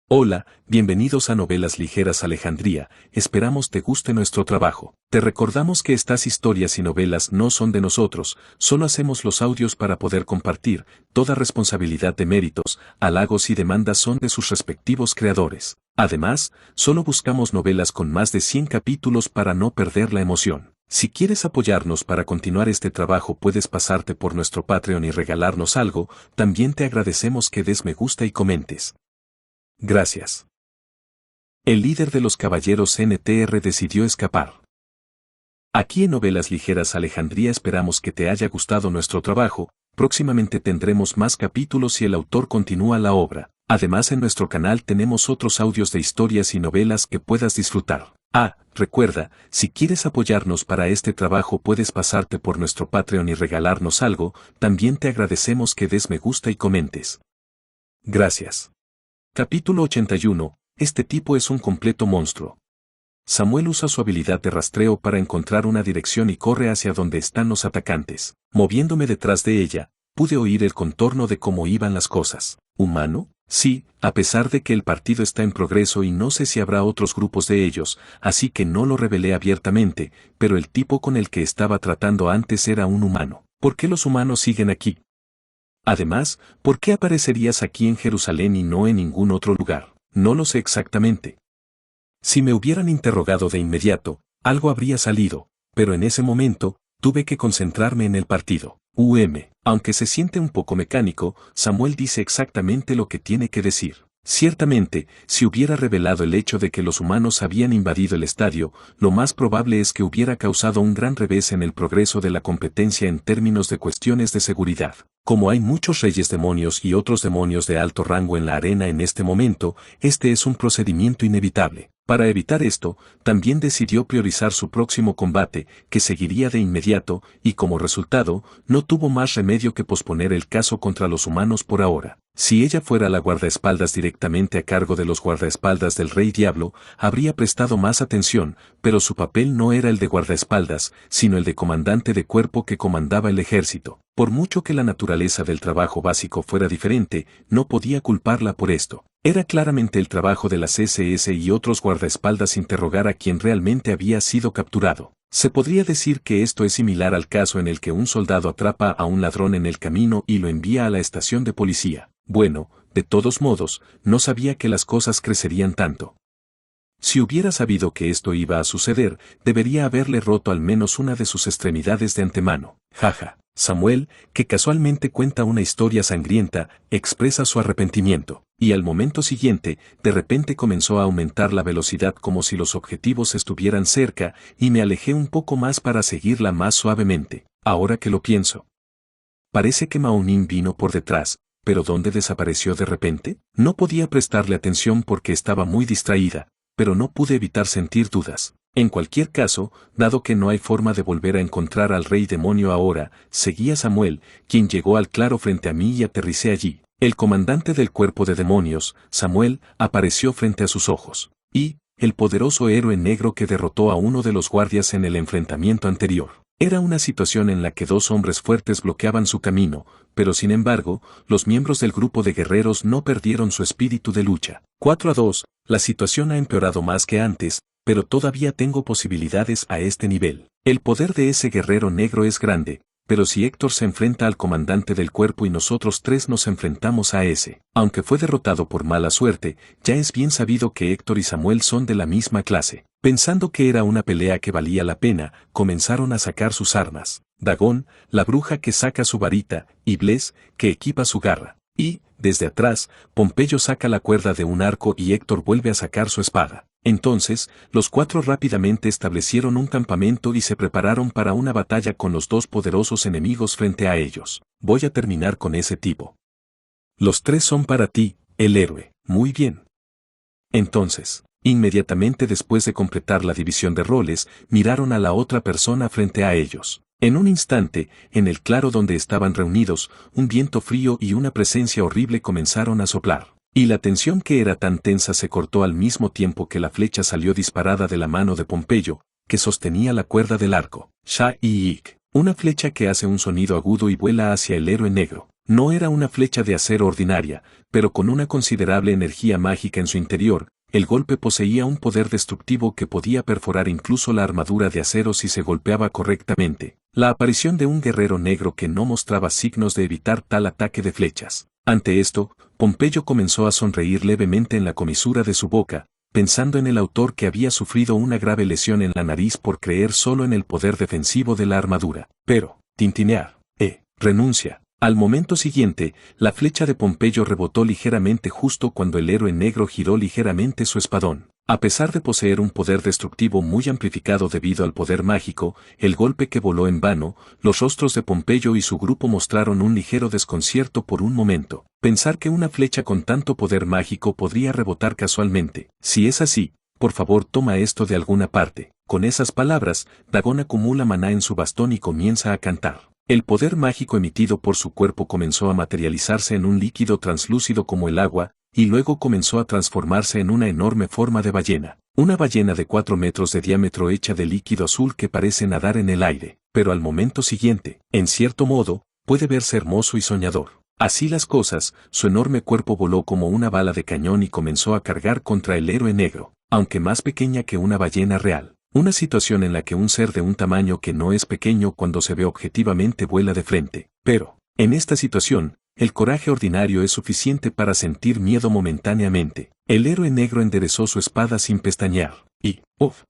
Hola, bienvenidos a Novelas Ligeras Alejandría, esperamos te guste nuestro trabajo. Te recordamos que estas historias y novelas no son de nosotros, solo hacemos los audios para poder compartir, toda responsabilidad de méritos, halagos y demandas son de sus respectivos creadores. Además, solo buscamos novelas con más de 100 capítulos para no perder la emoción. Si quieres apoyarnos para continuar este trabajo puedes pasarte por nuestro Patreon y regalarnos algo, también te agradecemos que des me gusta y comentes. Gracias. El líder de los caballeros NTR decidió escapar. Aquí en Novelas Ligeras Alejandría esperamos que te haya gustado nuestro trabajo, próximamente tendremos más capítulos y el autor continúa la obra. Además en nuestro canal tenemos otros audios de historias y novelas que puedas disfrutar. Recuerda, si quieres apoyarnos para este trabajo puedes pasarte por nuestro Patreon y regalarnos algo, también te agradecemos que des me gusta y comentes. Gracias. Capítulo 81. Este tipo es un completo monstruo. Samuel usa su habilidad de rastreo para encontrar una dirección y corre hacia donde están los atacantes. Moviéndome detrás de ella, pude oír el contorno de cómo iban las cosas. ¿Humano? Sí, a pesar de que el partido está en progreso y no sé si habrá otros grupos de ellos, así que no lo revelé abiertamente, pero el tipo con el que estaba tratando antes era un humano. ¿Por qué los humanos siguen aquí? Además, ¿por qué aparecerías aquí en Jerusalén y no en ningún otro lugar? No lo sé exactamente. Si me hubieran interrogado de inmediato, algo habría salido, pero en ese momento, tuve que concentrarme en el partido. Aunque se siente un poco mecánico, Samuel dice exactamente lo que tiene que decir. Ciertamente, si hubiera revelado el hecho de que los humanos habían invadido el estadio, lo más probable es que hubiera causado un gran revés en el progreso de la competencia en términos de cuestiones de seguridad. Como hay muchos reyes demonios y otros demonios de alto rango en la arena en este momento, este es un procedimiento inevitable. Para evitar esto, también decidió priorizar su próximo combate, que seguiría de inmediato, y como resultado, no tuvo más remedio que posponer el caso contra los humanos por ahora. Si ella fuera la guardaespaldas directamente a cargo de los guardaespaldas del Rey Diablo, habría prestado más atención, pero su papel no era el de guardaespaldas, sino el de comandante de cuerpo que comandaba el ejército. Por mucho que la naturaleza del trabajo básico fuera diferente, no podía culparla por esto. Era claramente el trabajo de las SS y otros guardaespaldas interrogar a quien realmente había sido capturado. Se podría decir que esto es similar al caso en el que un soldado atrapa a un ladrón en el camino y lo envía a la estación de policía. Bueno, de todos modos, no sabía que las cosas crecerían tanto. Si hubiera sabido que esto iba a suceder, debería haberle roto al menos una de sus extremidades de antemano. Jaja. Samuel, que casualmente cuenta una historia sangrienta, expresa su arrepentimiento, y al momento siguiente, de repente comenzó a aumentar la velocidad como si los objetivos estuvieran cerca, y me alejé un poco más para seguirla más suavemente. Ahora que lo pienso. Parece que Maonin vino por detrás, pero ¿dónde desapareció de repente? No podía prestarle atención porque estaba muy distraída, pero no pude evitar sentir dudas. En cualquier caso, dado que no hay forma de volver a encontrar al rey demonio ahora, seguí a Samuel, quien llegó al claro frente a mí y aterricé allí. El comandante del cuerpo de demonios, Samuel, apareció frente a sus ojos. Y, el poderoso héroe negro que derrotó a uno de los guardias en el enfrentamiento anterior. Era una situación en la que dos hombres fuertes bloqueaban su camino, pero sin embargo, los miembros del grupo de guerreros no perdieron su espíritu de lucha. 4-2, la situación ha empeorado más que antes, pero todavía tengo posibilidades a este nivel. El poder de ese guerrero negro es grande, pero si Héctor se enfrenta al comandante del cuerpo y nosotros tres nos enfrentamos a ese, aunque fue derrotado por mala suerte, ya es bien sabido que Héctor y Samuel son de la misma clase. Pensando que era una pelea que valía la pena, comenzaron a sacar sus armas. Dagón, la bruja que saca su varita, y Bles, que equipa su garra. Y, desde atrás, Pompeyo saca la cuerda de un arco y Héctor vuelve a sacar su espada. Entonces, los cuatro rápidamente establecieron un campamento y se prepararon para una batalla con los dos poderosos enemigos frente a ellos. Voy a terminar con ese tipo. Los tres son para ti, el héroe. Muy bien. Entonces, inmediatamente después de completar la división de roles, miraron a la otra persona frente a ellos. En un instante, en el claro donde estaban reunidos, un viento frío y una presencia horrible comenzaron a soplar. Y la tensión que era tan tensa se cortó al mismo tiempo que la flecha salió disparada de la mano de Pompeyo, que sostenía la cuerda del arco. Sha-ik. Una flecha que hace un sonido agudo y vuela hacia el héroe negro. No era una flecha de acero ordinaria, pero con una considerable energía mágica en su interior. El golpe poseía un poder destructivo que podía perforar incluso la armadura de acero si se golpeaba correctamente. La aparición de un guerrero negro que no mostraba signos de evitar tal ataque de flechas. Ante esto, Pompeyo comenzó a sonreír levemente en la comisura de su boca, pensando en el autor que había sufrido una grave lesión en la nariz por creer solo en el poder defensivo de la armadura. Pero, tintinear, renuncia. Al momento siguiente, la flecha de Pompeyo rebotó ligeramente justo cuando el héroe negro giró ligeramente su espadón. A pesar de poseer un poder destructivo muy amplificado debido al poder mágico, el golpe que voló en vano, los rostros de Pompeyo y su grupo mostraron un ligero desconcierto por un momento. Pensar que una flecha con tanto poder mágico podría rebotar casualmente. Si es así, por favor toma esto de alguna parte. Con esas palabras, Dagón acumula maná en su bastón y comienza a cantar. El poder mágico emitido por su cuerpo comenzó a materializarse en un líquido translúcido como el agua, y luego comenzó a transformarse en una enorme forma de ballena. Una ballena de 4 metros de diámetro hecha de líquido azul que parece nadar en el aire, pero al momento siguiente, en cierto modo, puede verse hermoso y soñador. Así las cosas, su enorme cuerpo voló como una bala de cañón y comenzó a cargar contra el héroe negro, aunque más pequeña que una ballena real. Una situación en la que un ser de un tamaño que no es pequeño cuando se ve objetivamente vuela de frente. Pero, en esta situación, el coraje ordinario es suficiente para sentir miedo momentáneamente. El héroe negro enderezó su espada sin pestañear. Y,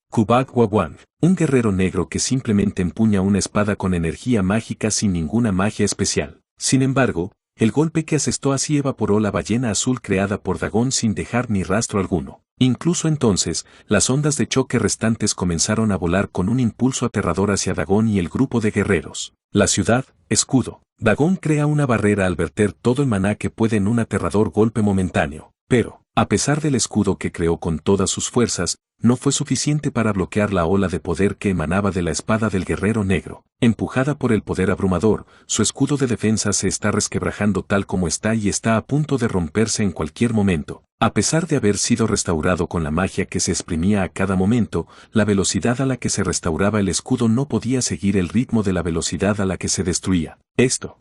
Kubak Wawang, un guerrero negro que simplemente empuña una espada con energía mágica sin ninguna magia especial. Sin embargo, el golpe que asestó así evaporó la ballena azul creada por Dagón sin dejar ni rastro alguno. Incluso entonces, las ondas de choque restantes comenzaron a volar con un impulso aterrador hacia Dagón y el grupo de guerreros. La ciudad, escudo. Dagón crea una barrera al verter todo el maná que puede en un aterrador golpe momentáneo. Pero, a pesar del escudo que creó con todas sus fuerzas, no fue suficiente para bloquear la ola de poder que emanaba de la espada del guerrero negro. Empujada por el poder abrumador, su escudo de defensa se está resquebrajando tal como está y está a punto de romperse en cualquier momento. A pesar de haber sido restaurado con la magia que se exprimía a cada momento, la velocidad a la que se restauraba el escudo no podía seguir el ritmo de la velocidad a la que se destruía. ¿Esto?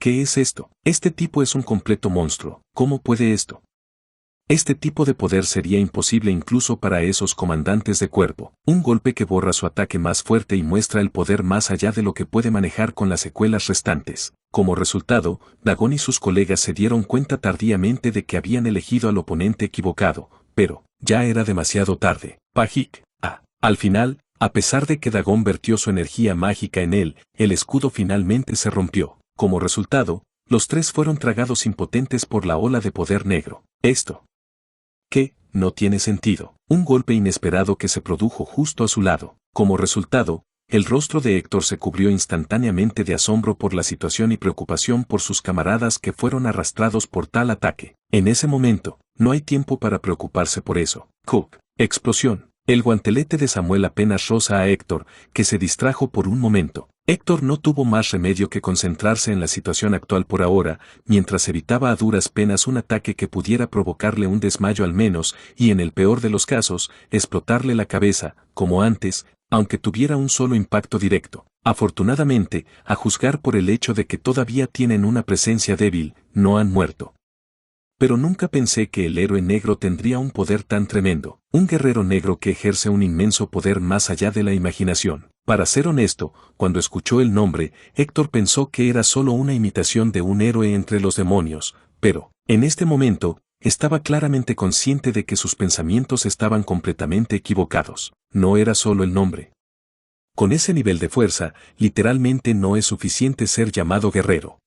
¿Qué es esto? Este tipo es un completo monstruo. ¿Cómo puede esto? Este tipo de poder sería imposible incluso para esos comandantes de cuerpo. Un golpe que borra su ataque más fuerte y muestra el poder más allá de lo que puede manejar con las secuelas restantes. Como resultado, Dagón y sus colegas se dieron cuenta tardíamente de que habían elegido al oponente equivocado, pero ya era demasiado tarde. Pajik. Al final, a pesar de que Dagón vertió su energía mágica en él, el escudo finalmente se rompió. Como resultado, los tres fueron tragados impotentes por la ola de poder negro. Esto, ¿qué? No tiene sentido. Un golpe inesperado que se produjo justo a su lado. Como resultado, el rostro de Héctor se cubrió instantáneamente de asombro por la situación y preocupación por sus camaradas que fueron arrastrados por tal ataque. En ese momento, no hay tiempo para preocuparse por eso. Cook. Explosión. El guantelete de Samuel apenas roza a Héctor, que se distrajo por un momento. Héctor no tuvo más remedio que concentrarse en la situación actual por ahora, mientras evitaba a duras penas un ataque que pudiera provocarle un desmayo al menos, y en el peor de los casos, explotarle la cabeza, como antes, aunque tuviera un solo impacto directo. Afortunadamente, a juzgar por el hecho de que todavía tienen una presencia débil, no han muerto. Pero nunca pensé que el héroe negro tendría un poder tan tremendo, un guerrero negro que ejerce un inmenso poder más allá de la imaginación. Para ser honesto, cuando escuchó el nombre, Héctor pensó que era solo una imitación de un héroe entre los demonios, pero, en este momento, estaba claramente consciente de que sus pensamientos estaban completamente equivocados. No era solo el nombre. Con ese nivel de fuerza, literalmente no es suficiente ser llamado guerrero.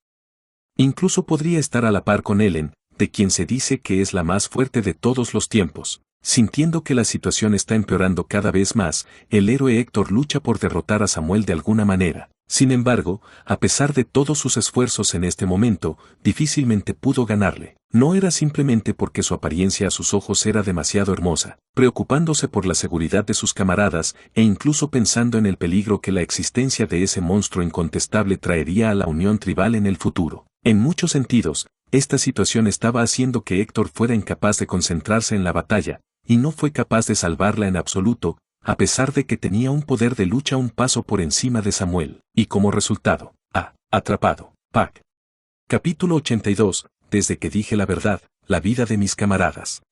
Incluso podría estar a la par con Ellen, de quien se dice que es la más fuerte de todos los tiempos. Sintiendo que la situación está empeorando cada vez más, el héroe Héctor lucha por derrotar a Samuel de alguna manera. Sin embargo, a pesar de todos sus esfuerzos en este momento, difícilmente pudo ganarle. No era simplemente porque su apariencia a sus ojos era demasiado hermosa, preocupándose por la seguridad de sus camaradas e incluso pensando en el peligro que la existencia de ese monstruo incontestable traería a la unión tribal en el futuro. En muchos sentidos, esta situación estaba haciendo que Héctor fuera incapaz de concentrarse en la batalla, y no fue capaz de salvarla en absoluto, a pesar de que tenía un poder de lucha un paso por encima de Samuel, y como resultado, atrapado. Pac. Capítulo 82. Desde que dije la verdad, la vida de mis camaradas.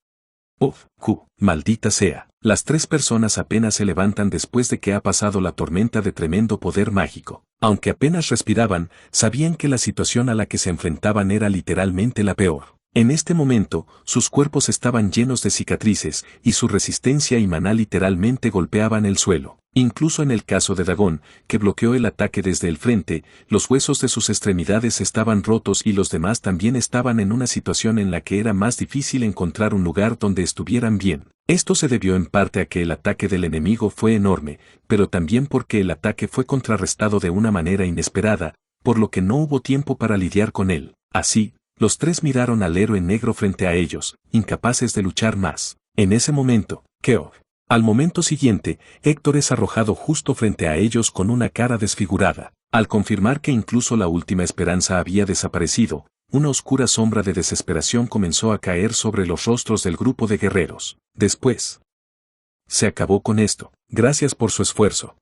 Maldita sea. Las 3 personas apenas se levantan después de que ha pasado la tormenta de tremendo poder mágico. Aunque apenas respiraban, sabían que la situación a la que se enfrentaban era literalmente la peor. En este momento, sus cuerpos estaban llenos de cicatrices, y su resistencia y maná literalmente golpeaban el suelo. Incluso en el caso de Dagón, que bloqueó el ataque desde el frente, los huesos de sus extremidades estaban rotos y los demás también estaban en una situación en la que era más difícil encontrar un lugar donde estuvieran bien. Esto se debió en parte a que el ataque del enemigo fue enorme, pero también porque el ataque fue contrarrestado de una manera inesperada, por lo que no hubo tiempo para lidiar con él. Así, los 3 miraron al héroe negro frente a ellos, incapaces de luchar más. En ese momento, al momento siguiente, Héctor es arrojado justo frente a ellos con una cara desfigurada. Al confirmar que incluso la última esperanza había desaparecido, una oscura sombra de desesperación comenzó a caer sobre los rostros del grupo de guerreros. Después, se acabó con esto. Gracias por su esfuerzo.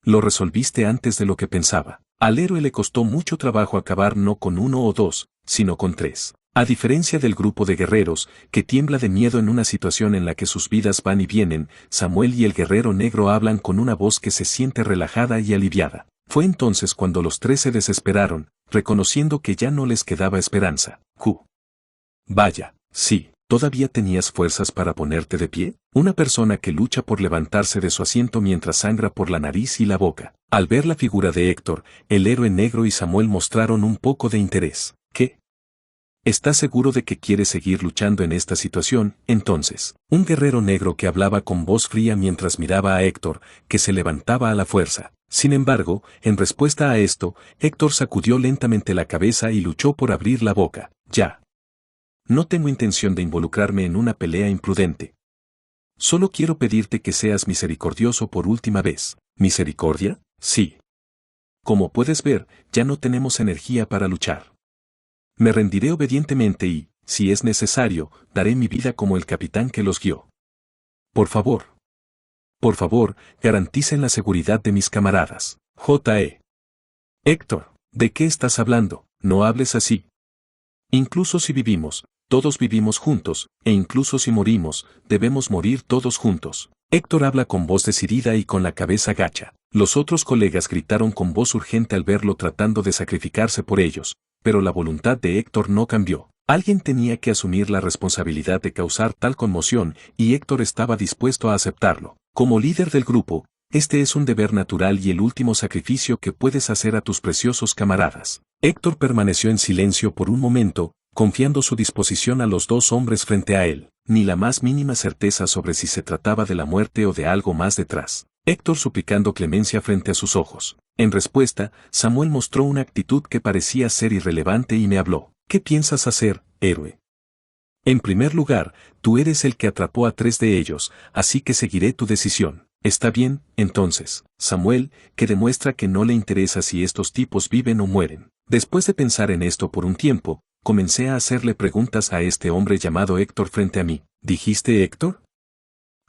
Lo resolviste antes de lo que pensaba. Al héroe le costó mucho trabajo acabar no con 1 o 2, sino con 3. A diferencia del grupo de guerreros, que tiembla de miedo en una situación en la que sus vidas van y vienen, Samuel y el guerrero negro hablan con una voz que se siente relajada y aliviada. Fue entonces cuando los 3 se desesperaron, reconociendo que ya no les quedaba esperanza. Vaya, sí, ¿todavía tenías fuerzas para ponerte de pie? Una persona que lucha por levantarse de su asiento mientras sangra por la nariz y la boca. Al ver la figura de Héctor, el héroe negro y Samuel mostraron un poco de interés. ¿Qué? ¿Estás seguro de que quieres seguir luchando en esta situación? Entonces, un guerrero negro que hablaba con voz fría mientras miraba a Héctor, que se levantaba a la fuerza. Sin embargo, en respuesta a esto, Héctor sacudió lentamente la cabeza y luchó por abrir la boca. Ya. No tengo intención de involucrarme en una pelea imprudente. Solo quiero pedirte que seas misericordioso por última vez. ¿Misericordia? Sí. Como puedes ver, ya no tenemos energía para luchar. Me rendiré obedientemente y, si es necesario, daré mi vida como el capitán que los guió. Por favor, garanticen la seguridad de mis camaradas. J.E. Héctor, ¿de qué estás hablando? No hables así. Incluso si vivimos, todos vivimos juntos, e incluso si morimos, debemos morir todos juntos. Héctor habla con voz decidida y con la cabeza gacha. Los otros colegas gritaron con voz urgente al verlo tratando de sacrificarse por ellos, pero la voluntad de Héctor no cambió. Alguien tenía que asumir la responsabilidad de causar tal conmoción y Héctor estaba dispuesto a aceptarlo. Como líder del grupo, este es un deber natural y el último sacrificio que puedes hacer a tus preciosos camaradas. Héctor permaneció en silencio por un momento, confiando su disposición a los 2 hombres frente a él, ni la más mínima certeza sobre si se trataba de la muerte o de algo más detrás. Héctor suplicando clemencia frente a sus ojos. En respuesta, Samuel mostró una actitud que parecía ser irrelevante y me habló. ¿Qué piensas hacer, héroe? En primer lugar, tú eres el que atrapó a 3 de ellos, así que seguiré tu decisión. Está bien, entonces, Samuel, que demuestra que no le interesa si estos tipos viven o mueren. Después de pensar en esto por un tiempo, comencé a hacerle preguntas a este hombre llamado Héctor frente a mí. ¿Dijiste Héctor?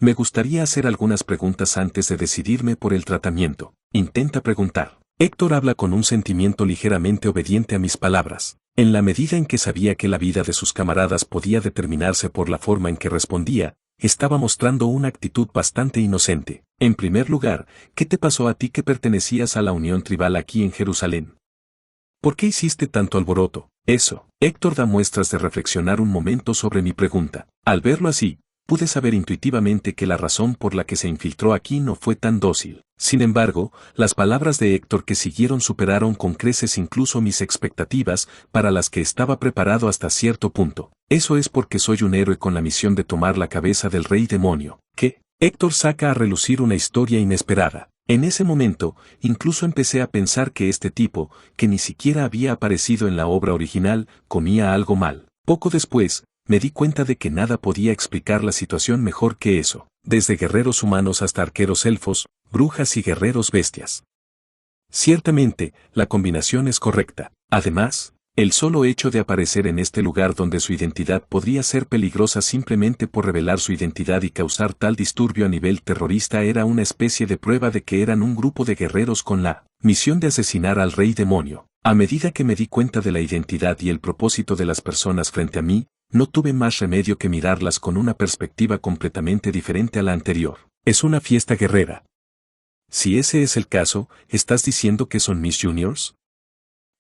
Me gustaría hacer algunas preguntas antes de decidirme por el tratamiento. Intenta preguntar. Héctor habla con un sentimiento ligeramente obediente a mis palabras. En la medida en que sabía que la vida de sus camaradas podía determinarse por la forma en que respondía, estaba mostrando una actitud bastante inocente. En primer lugar, ¿qué te pasó a ti que pertenecías a la unión tribal aquí en Jerusalén? ¿Por qué hiciste tanto alboroto? Eso. Héctor da muestras de reflexionar un momento sobre mi pregunta. Al verlo así, pude saber intuitivamente que la razón por la que se infiltró aquí no fue tan dócil. Sin embargo, las palabras de Héctor que siguieron superaron con creces incluso mis expectativas, para las que estaba preparado hasta cierto punto. Eso es porque soy un héroe con la misión de tomar la cabeza del rey demonio. ¿Qué? Héctor saca a relucir una historia inesperada. En ese momento, incluso empecé a pensar que este tipo, que ni siquiera había aparecido en la obra original, comía algo mal. Poco después, me di cuenta de que nada podía explicar la situación mejor que eso, desde guerreros humanos hasta arqueros elfos, brujas y guerreros bestias. Ciertamente, la combinación es correcta. Además, El solo hecho de aparecer en este lugar donde su identidad podría ser peligrosa simplemente por revelar su identidad y causar tal disturbio a nivel terrorista era una especie de prueba de que eran un grupo de guerreros con la misión de asesinar al rey demonio. A medida que me di cuenta de la identidad y el propósito de las personas frente a mí, no tuve más remedio que mirarlas con una perspectiva completamente diferente a la anterior. Es una fiesta guerrera. Si ese es el caso, ¿estás diciendo que son mis juniors?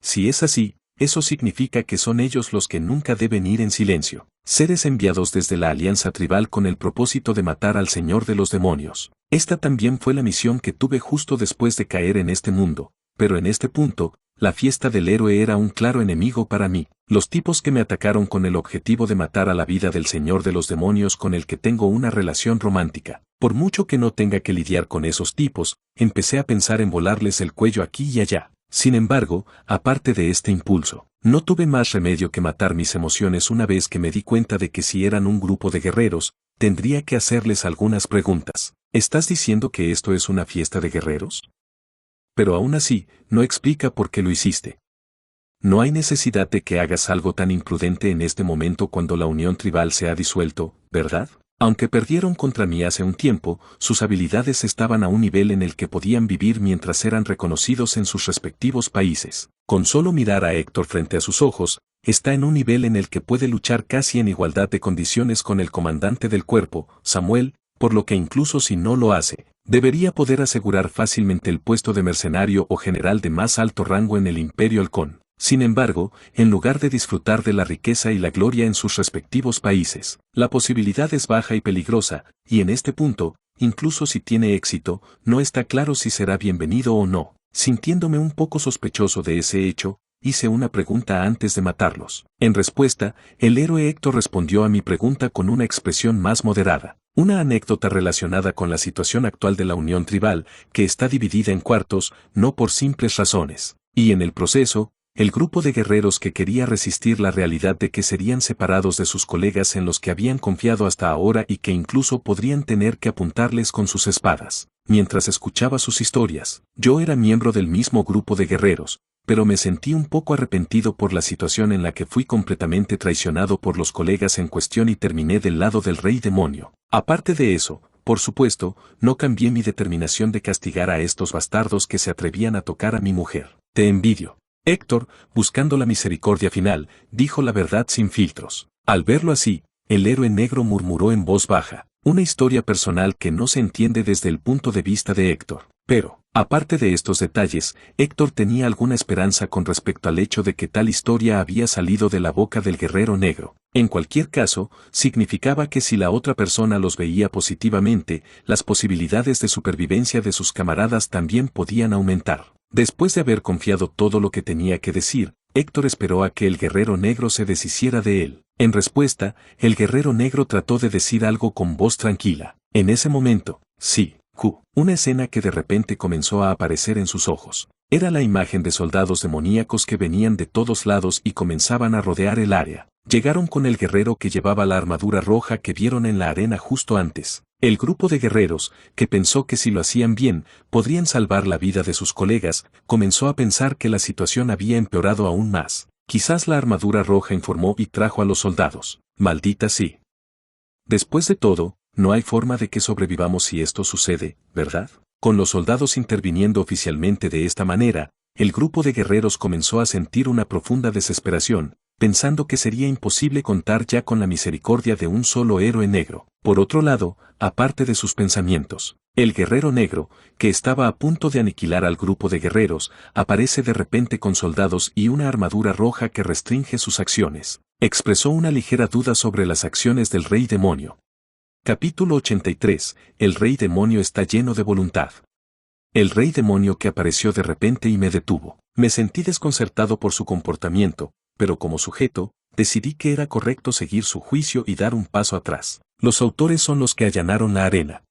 Si es así, eso significa que son ellos los que nunca deben ir en silencio. Seres enviados desde la alianza tribal con el propósito de matar al Señor de los demonios. Esta también fue la misión que tuve justo después de caer en este mundo, pero en este punto, la fiesta del héroe era un claro enemigo para mí. Los tipos que me atacaron con el objetivo de matar a la vida del Señor de los demonios con el que tengo una relación romántica. Por mucho que no tenga que lidiar con esos tipos, empecé a pensar en volarles el cuello aquí y allá. Sin embargo, aparte de este impulso, no tuve más remedio que matar mis emociones una vez que me di cuenta de que si eran un grupo de guerreros, tendría que hacerles algunas preguntas. ¿Estás diciendo que esto es una fiesta de guerreros? Pero aún así, no explica por qué lo hiciste. No hay necesidad de que hagas algo tan imprudente en este momento cuando la unión tribal se ha disuelto, ¿verdad? Aunque perdieron contra mí hace un tiempo, sus habilidades estaban a un nivel en el que podían vivir mientras eran reconocidos en sus respectivos países. Con solo mirar a Héctor frente a sus ojos, está en un nivel en el que puede luchar casi en igualdad de condiciones con el comandante del cuerpo, Samuel, por lo que incluso si no lo hace, debería poder asegurar fácilmente el puesto de mercenario o general de más alto rango en el Imperio Halcón. Sin embargo, en lugar de disfrutar de la riqueza y la gloria en sus respectivos países, la posibilidad es baja y peligrosa, y en este punto, incluso si tiene éxito, no está claro si será bienvenido o no. Sintiéndome un poco sospechoso de ese hecho, hice una pregunta antes de matarlos. En respuesta, el héroe Héctor respondió a mi pregunta con una expresión más moderada. Una anécdota relacionada con la situación actual de la unión tribal, que está dividida en cuartos, no por simples razones. Y en el proceso, el grupo de guerreros que quería resistir la realidad de que serían separados de sus colegas en los que habían confiado hasta ahora y que incluso podrían tener que apuntarles con sus espadas. Mientras escuchaba sus historias, yo era miembro del mismo grupo de guerreros, pero me sentí un poco arrepentido por la situación en la que fui completamente traicionado por los colegas en cuestión y terminé del lado del rey demonio. Aparte de eso, por supuesto, no cambié mi determinación de castigar a estos bastardos que se atrevían a tocar a mi mujer. Te envidio. Héctor, buscando la misericordia final, dijo la verdad sin filtros. Al verlo así, el héroe negro murmuró en voz baja, una historia personal que no se entiende desde el punto de vista de Héctor. Pero, aparte de estos detalles, Héctor tenía alguna esperanza con respecto al hecho de que tal historia había salido de la boca del guerrero negro. En cualquier caso, significaba que si la otra persona los veía positivamente, las posibilidades de supervivencia de sus camaradas también podían aumentar. Después de haber confiado todo lo que tenía que decir, Héctor esperó a que el guerrero negro se deshiciera de él. En respuesta, el guerrero negro trató de decir algo con voz tranquila. En ese momento, sí, una escena que de repente comenzó a aparecer en sus ojos. Era la imagen de soldados demoníacos que venían de todos lados y comenzaban a rodear el área. Llegaron con el guerrero que llevaba la armadura roja que vieron en la arena justo antes. El grupo de guerreros, que pensó que si lo hacían bien, podrían salvar la vida de sus colegas, comenzó a pensar que la situación había empeorado aún más. Quizás la armadura roja informó y trajo a los soldados. Maldita sí. Después de todo, no hay forma de que sobrevivamos si esto sucede, ¿verdad? Con los soldados interviniendo oficialmente de esta manera, el grupo de guerreros comenzó a sentir una profunda desesperación, pensando que sería imposible contar ya con la misericordia de un solo héroe negro. Por otro lado, aparte de sus pensamientos, el guerrero negro, que estaba a punto de aniquilar al grupo de guerreros, aparece de repente con soldados y una armadura roja que restringe sus acciones. Expresó una ligera duda sobre las acciones del rey demonio. Capítulo 83. El rey demonio está lleno de voluntad. El rey demonio que apareció de repente y me detuvo. Me sentí desconcertado por su comportamiento, pero como sujeto, decidí que era correcto seguir su juicio y dar un paso atrás. Los autores son los que allanaron la arena.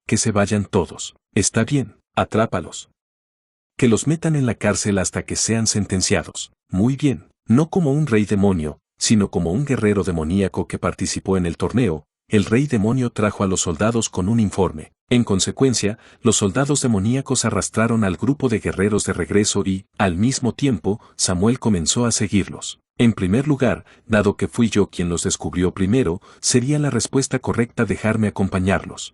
Que se vayan todos. Está bien, atrápalos. Que los metan en la cárcel hasta que sean sentenciados. Muy bien, no como un rey demonio, sino como un guerrero demoníaco que participó en el torneo, el rey demonio trajo a los soldados con un informe. En consecuencia, los soldados demoníacos arrastraron al grupo de guerreros de regreso y, al mismo tiempo, Samuel comenzó a seguirlos. En primer lugar, dado que fui yo quien los descubrió primero, sería la respuesta correcta dejarme acompañarlos.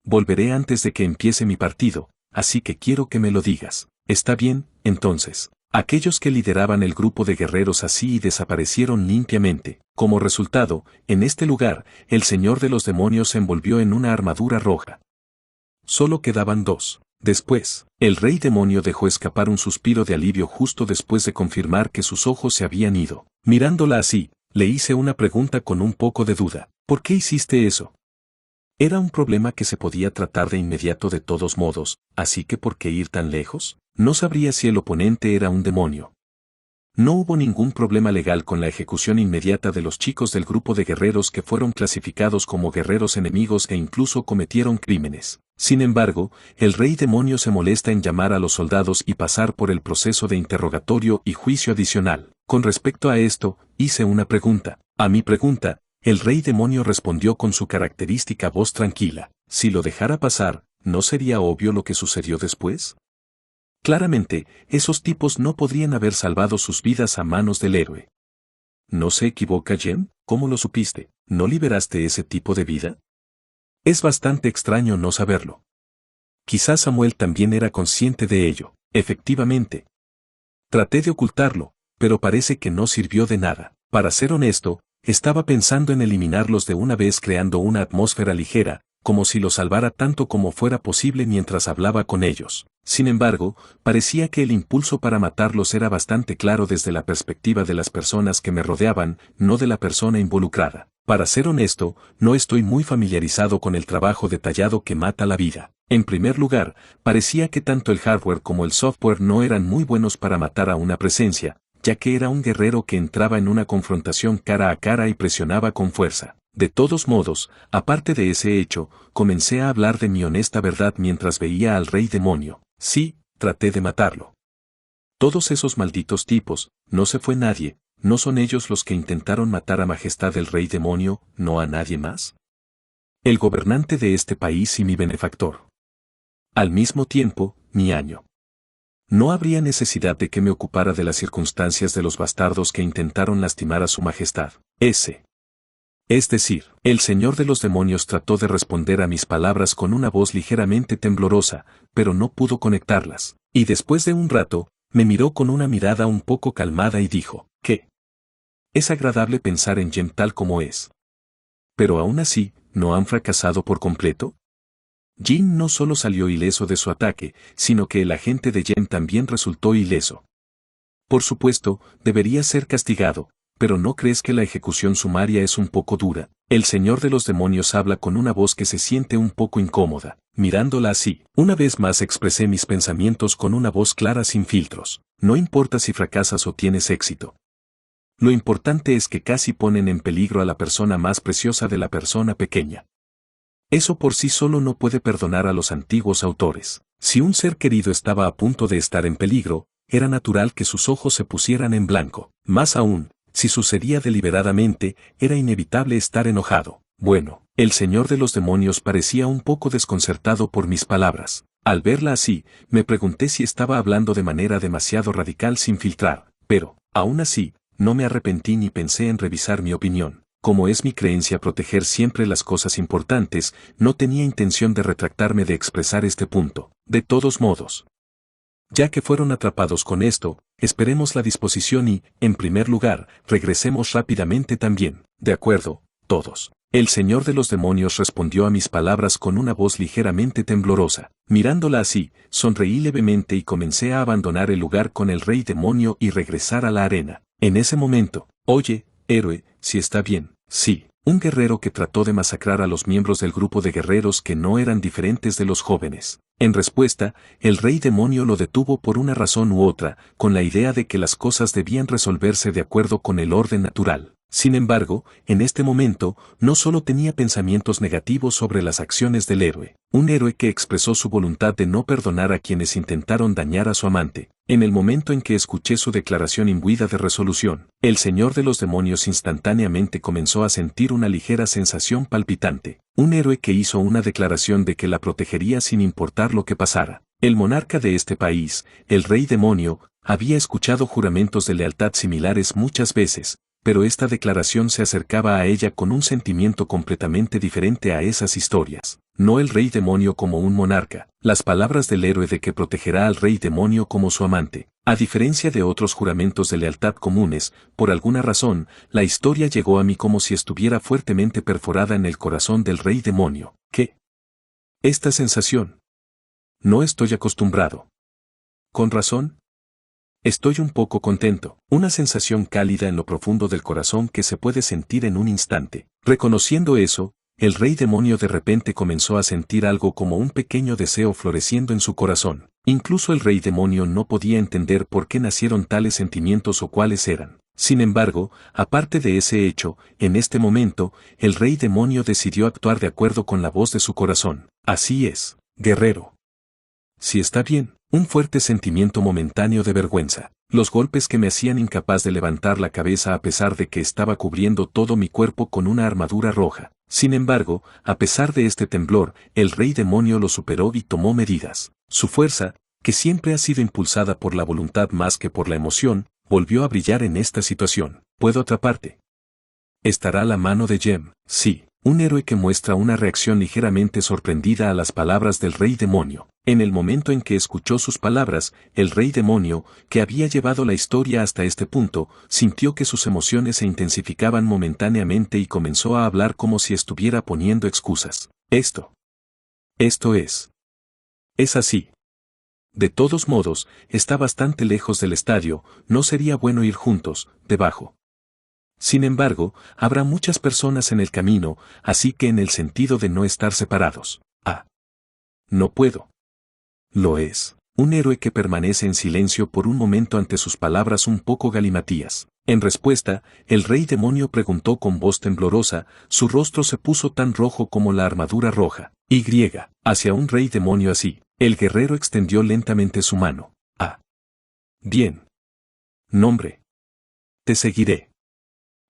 Volveré antes de que empiece mi partido, así que quiero que me lo digas. ¿Está bien, entonces? Aquellos que lideraban el grupo de guerreros así y desaparecieron limpiamente. Como resultado, en este lugar, el señor de los demonios se envolvió en una armadura roja. Solo quedaban dos. Después, el rey demonio dejó escapar un suspiro de alivio justo después de confirmar que sus ojos se habían ido. Mirándola así, le hice una pregunta con un poco de duda. ¿Por qué hiciste eso? Era un problema que se podía tratar de inmediato de todos modos, así que ¿por qué ir tan lejos? No sabría si el oponente era un demonio. No hubo ningún problema legal con la ejecución inmediata de los chicos del grupo de guerreros que fueron clasificados como guerreros enemigos e incluso cometieron crímenes. Sin embargo, el rey demonio se molesta en llamar a los soldados y pasar por el proceso de interrogatorio y juicio adicional. Con respecto a esto, hice una pregunta. A mi pregunta, el rey demonio respondió con su característica voz tranquila. Si lo dejara pasar, ¿no sería obvio lo que sucedió después? Claramente, esos tipos no podrían haber salvado sus vidas a manos del héroe. ¿No se equivoca Jem? ¿Cómo lo supiste? ¿No liberaste ese tipo de vida? Es bastante extraño no saberlo. Quizás Samuel también era consciente de ello. Efectivamente. Traté de ocultarlo, pero parece que no sirvió de nada. Para ser honesto, estaba pensando en eliminarlos de una vez creando una atmósfera ligera, como si los salvara tanto como fuera posible mientras hablaba con ellos. Sin embargo, parecía que el impulso para matarlos era bastante claro desde la perspectiva de las personas que me rodeaban, no de la persona involucrada. Para ser honesto, no estoy muy familiarizado con el trabajo detallado que mata la vida. En primer lugar, parecía que tanto el hardware como el software no eran muy buenos para matar a una presencia, ya que era un guerrero que entraba en una confrontación cara a cara y presionaba con fuerza. De todos modos, aparte de ese hecho, comencé a hablar de mi honesta verdad mientras veía al rey demonio. Sí, traté de matarlo. Todos esos malditos tipos, no se fue nadie, ¿no son ellos los que intentaron matar a Majestad el rey demonio, no a nadie más? El gobernante de este país y mi benefactor. Al mismo tiempo, mi año. No habría necesidad de que me ocupara de las circunstancias de los bastardos que intentaron lastimar a su Majestad. Es decir, el señor de los demonios trató de responder a mis palabras con una voz ligeramente temblorosa, pero no pudo conectarlas. Y después de un rato, me miró con una mirada un poco calmada y dijo, ¿qué? Es agradable pensar en Jem tal como es. Pero aún así, ¿no han fracasado por completo? Jin no solo salió ileso de su ataque, sino que el agente de Jem también resultó ileso. Por supuesto, debería ser castigado, pero ¿no crees que la ejecución sumaria es un poco dura? El señor de los demonios habla con una voz que se siente un poco incómoda. Mirándola así, una vez más expresé mis pensamientos con una voz clara sin filtros. No importa si fracasas o tienes éxito. Lo importante es que casi ponen en peligro a la persona más preciosa de la persona pequeña. Eso por sí solo no puede perdonar a los antiguos autores. Si un ser querido estaba a punto de estar en peligro, era natural que sus ojos se pusieran en blanco. Más aún, si sucedía deliberadamente, era inevitable estar enojado. Bueno, el señor de los demonios parecía un poco desconcertado por mis palabras. Al verla así, me pregunté si estaba hablando de manera demasiado radical sin filtrar, pero, aún así, no me arrepentí ni pensé en revisar mi opinión. Como es mi creencia proteger siempre las cosas importantes, no tenía intención de retractarme de expresar este punto. De todos modos, ya que fueron atrapados con esto, esperemos la disposición y, en primer lugar, regresemos rápidamente también. De acuerdo, todos. El señor de los demonios respondió a mis palabras con una voz ligeramente temblorosa. Mirándola así, sonreí levemente y comencé a abandonar el lugar con el rey demonio y regresar a la arena. En ese momento, oye, héroe, si está bien. Sí, un guerrero que trató de masacrar a los miembros del grupo de guerreros que no eran diferentes de los jóvenes. En respuesta, el rey demonio lo detuvo por una razón u otra, con la idea de que las cosas debían resolverse de acuerdo con el orden natural. Sin embargo, en este momento, no solo tenía pensamientos negativos sobre las acciones del héroe, un héroe que expresó su voluntad de no perdonar a quienes intentaron dañar a su amante. En el momento en que escuché su declaración imbuida de resolución, el señor de los demonios instantáneamente comenzó a sentir una ligera sensación palpitante. Un héroe que hizo una declaración de que la protegería sin importar lo que pasara. El monarca de este país, el rey demonio, había escuchado juramentos de lealtad similares muchas veces, pero esta declaración se acercaba a ella con un sentimiento completamente diferente a esas historias. No el rey demonio como un monarca, las palabras del héroe de que protegerá al rey demonio como su amante. A diferencia de otros juramentos de lealtad comunes, por alguna razón, la historia llegó a mí como si estuviera fuertemente perforada en el corazón del rey demonio. ¿Qué? Esta sensación. No estoy acostumbrado. ¿Con razón? Estoy un poco contento, una sensación cálida en lo profundo del corazón que se puede sentir en un instante. Reconociendo eso, el rey demonio de repente comenzó a sentir algo como un pequeño deseo floreciendo en su corazón. Incluso el rey demonio no podía entender por qué nacieron tales sentimientos o cuáles eran. Sin embargo, aparte de ese hecho, en este momento, el rey demonio decidió actuar de acuerdo con la voz de su corazón. Así es, guerrero. Si está bien, un fuerte sentimiento momentáneo de vergüenza. Los golpes que me hacían incapaz de levantar la cabeza a pesar de que estaba cubriendo todo mi cuerpo con una armadura roja. Sin embargo, a pesar de este temblor, el rey demonio lo superó y tomó medidas. Su fuerza, que siempre ha sido impulsada por la voluntad más que por la emoción, volvió a brillar en esta situación. ¿Puedo atraparte? ¿Estará a la mano de Jem? Sí. Un héroe que muestra una reacción ligeramente sorprendida a las palabras del rey demonio. En el momento en que escuchó sus palabras, el rey demonio, que había llevado la historia hasta este punto, sintió que sus emociones se intensificaban momentáneamente y comenzó a hablar como si estuviera poniendo excusas. Esto es así. De todos modos, está bastante lejos del estadio, no sería bueno ir juntos, debajo. Sin embargo, habrá muchas personas en el camino, así que en el sentido de no estar separados. No puedo. Lo es. Un héroe que permanece en silencio por un momento ante sus palabras un poco galimatías. En respuesta, el rey demonio preguntó con voz temblorosa, su rostro se puso tan rojo como la armadura roja. Hacia un rey demonio así. El guerrero extendió lentamente su mano. Bien. Nombre. Te seguiré.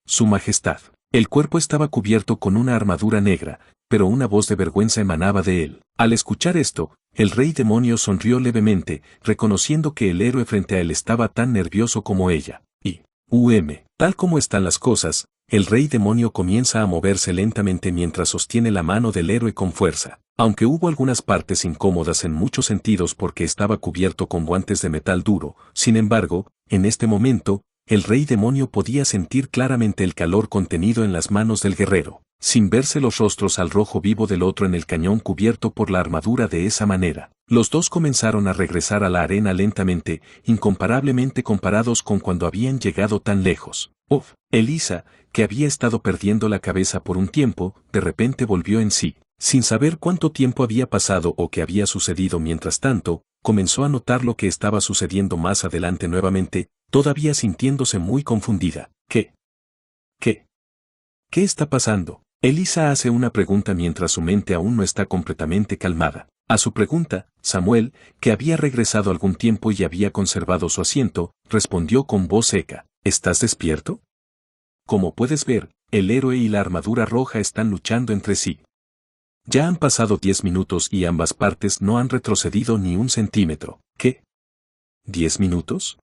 Su Majestad. El cuerpo estaba cubierto con una armadura negra, pero una voz de vergüenza emanaba de él. Al escuchar esto, el rey demonio sonrió levemente, reconociendo que el héroe frente a él estaba tan nervioso como ella. Tal como están las cosas, el rey demonio comienza a moverse lentamente mientras sostiene la mano del héroe con fuerza. Aunque hubo algunas partes incómodas en muchos sentidos porque estaba cubierto con guantes de metal duro, sin embargo, en este momento, el rey demonio podía sentir claramente el calor contenido en las manos del guerrero, sin verse los rostros al rojo vivo del otro en el cañón cubierto por la armadura de esa manera. Los dos comenzaron a regresar a la arena lentamente, incomparablemente comparados con cuando habían llegado tan lejos. Elisa, que había estado perdiendo la cabeza por un tiempo, de repente volvió en sí. Sin saber cuánto tiempo había pasado o qué había sucedido mientras tanto, comenzó a notar lo que estaba sucediendo más adelante nuevamente, todavía sintiéndose muy confundida. ¿Qué está pasando? Elisa hace una pregunta mientras su mente aún no está completamente calmada. A su pregunta, Samuel, que había regresado algún tiempo y había conservado su asiento, respondió con voz seca. ¿Estás despierto? Como puedes ver, el héroe y la armadura roja están luchando entre sí. Ya han pasado 10 minutos y ambas partes no han retrocedido ni un centímetro. ¿Qué? ¿10 minutos?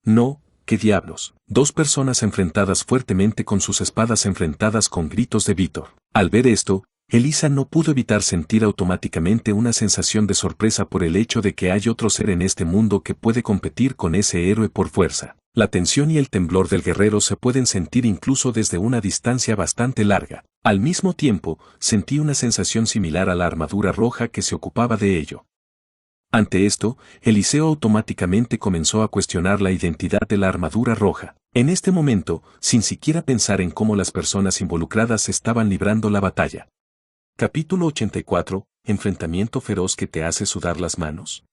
No, ¿qué diablos? Dos personas enfrentadas fuertemente con sus espadas enfrentadas con gritos de Víctor. Al ver esto, Elisa no pudo evitar sentir automáticamente una sensación de sorpresa por el hecho de que hay otro ser en este mundo que puede competir con ese héroe por fuerza. La tensión y el temblor del guerrero se pueden sentir incluso desde una distancia bastante larga. Al mismo tiempo, sentí una sensación similar a la armadura roja que se ocupaba de ello. Ante esto, Eliseo automáticamente comenzó a cuestionar la identidad de la armadura roja. En este momento, sin siquiera pensar en cómo las personas involucradas estaban librando la batalla. Capítulo 84, ¿enfrentamiento feroz que te hace sudar las manos?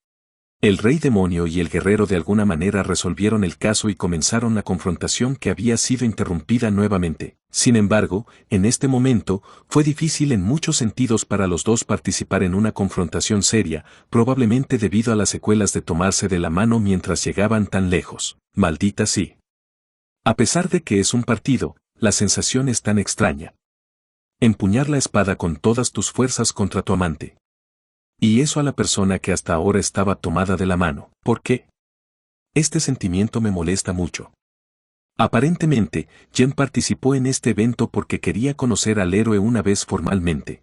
El rey demonio y el guerrero de alguna manera resolvieron el caso y comenzaron la confrontación que había sido interrumpida nuevamente. Sin embargo, en este momento, fue difícil en muchos sentidos para los dos participar en una confrontación seria, probablemente debido a las secuelas de tomarse de la mano mientras llegaban tan lejos. Maldita sí. A pesar de que es un partido, la sensación es tan extraña. Empuñar la espada con todas tus fuerzas contra tu amante. Y eso a la persona que hasta ahora estaba tomada de la mano. ¿Por qué? Este sentimiento me molesta mucho. Aparentemente, Jen participó en este evento porque quería conocer al héroe una vez formalmente.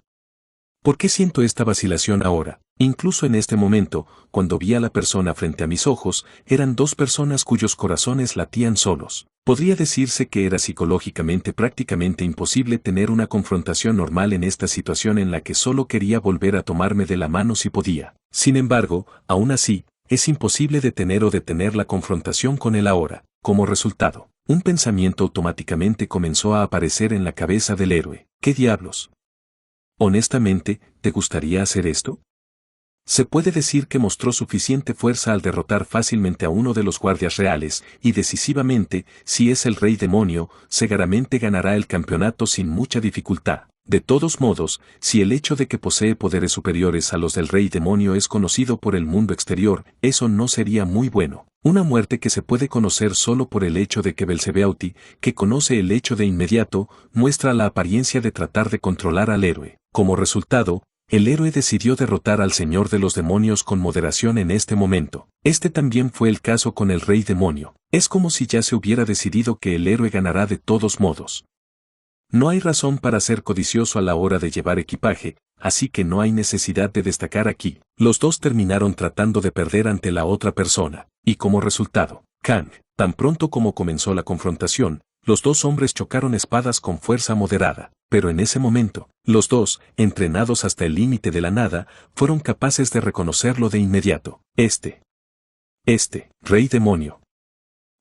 ¿Por qué siento esta vacilación ahora? Incluso en este momento, cuando vi a la persona frente a mis ojos, eran dos personas cuyos corazones latían solos. Podría decirse que era psicológicamente prácticamente imposible tener una confrontación normal en esta situación en la que solo quería volver a tomarme de la mano si podía. Sin embargo, aún así, es imposible detener la confrontación con él ahora. Como resultado, un pensamiento automáticamente comenzó a aparecer en la cabeza del héroe. ¿Qué diablos? Honestamente, ¿te gustaría hacer esto? Se puede decir que mostró suficiente fuerza al derrotar fácilmente a uno de los guardias reales, y decisivamente, si es el rey demonio, seguramente ganará el campeonato sin mucha dificultad. De todos modos, si el hecho de que posee poderes superiores a los del rey demonio es conocido por el mundo exterior, eso no sería muy bueno. Una muerte que se puede conocer solo por el hecho de que Belzebeuti, que conoce el hecho de inmediato, muestra la apariencia de tratar de controlar al héroe. Como resultado, el héroe decidió derrotar al señor de los demonios con moderación en este momento. Este también fue el caso con el rey demonio. Es como si ya se hubiera decidido que el héroe ganará de todos modos. No hay razón para ser codicioso a la hora de llevar equipaje, así que no hay necesidad de destacar aquí. Los dos terminaron tratando de perder ante la otra persona, y como resultado, Kang, tan pronto como comenzó la confrontación, los dos hombres chocaron espadas con fuerza moderada, pero en ese momento, los dos, entrenados hasta el límite de la nada, fueron capaces de reconocerlo de inmediato. Rey demonio.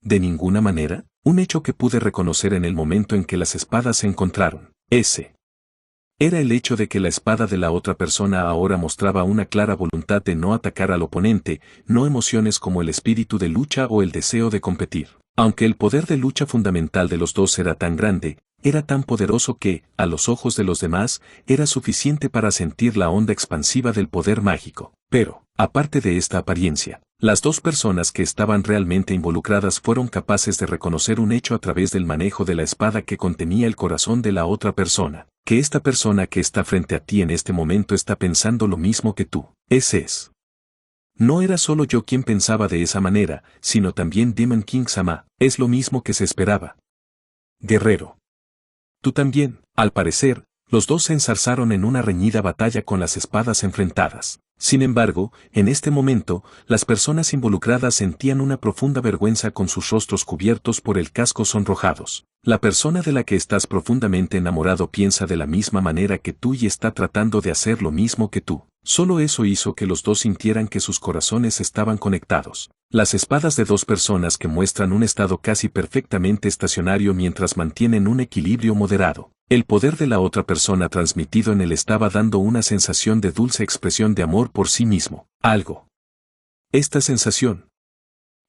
De ninguna manera, un hecho que pude reconocer en el momento en que las espadas se encontraron. Era el hecho de que la espada de la otra persona ahora mostraba una clara voluntad de no atacar al oponente, no emociones como el espíritu de lucha o el deseo de competir. Aunque el poder de lucha fundamental de los dos era tan grande, era tan poderoso que, a los ojos de los demás, era suficiente para sentir la onda expansiva del poder mágico. Pero, aparte de esta apariencia, las dos personas que estaban realmente involucradas fueron capaces de reconocer un hecho a través del manejo de la espada que contenía el corazón de la otra persona, que esta persona que está frente a ti en este momento está pensando lo mismo que tú. No era solo yo quien pensaba de esa manera, sino también Demon King Sama. Es lo mismo que se esperaba. Guerrero. Tú también. Al parecer, los dos se enzarzaron en una reñida batalla con las espadas enfrentadas. Sin embargo, en este momento, las personas involucradas sentían una profunda vergüenza con sus rostros cubiertos por el casco sonrojados. La persona de la que estás profundamente enamorado piensa de la misma manera que tú y está tratando de hacer lo mismo que tú. Solo eso hizo que los dos sintieran que sus corazones estaban conectados. Las espadas de dos personas que muestran un estado casi perfectamente estacionario mientras mantienen un equilibrio moderado. El poder de la otra persona transmitido en él estaba dando una sensación de dulce expresión de amor por sí mismo. Esta sensación.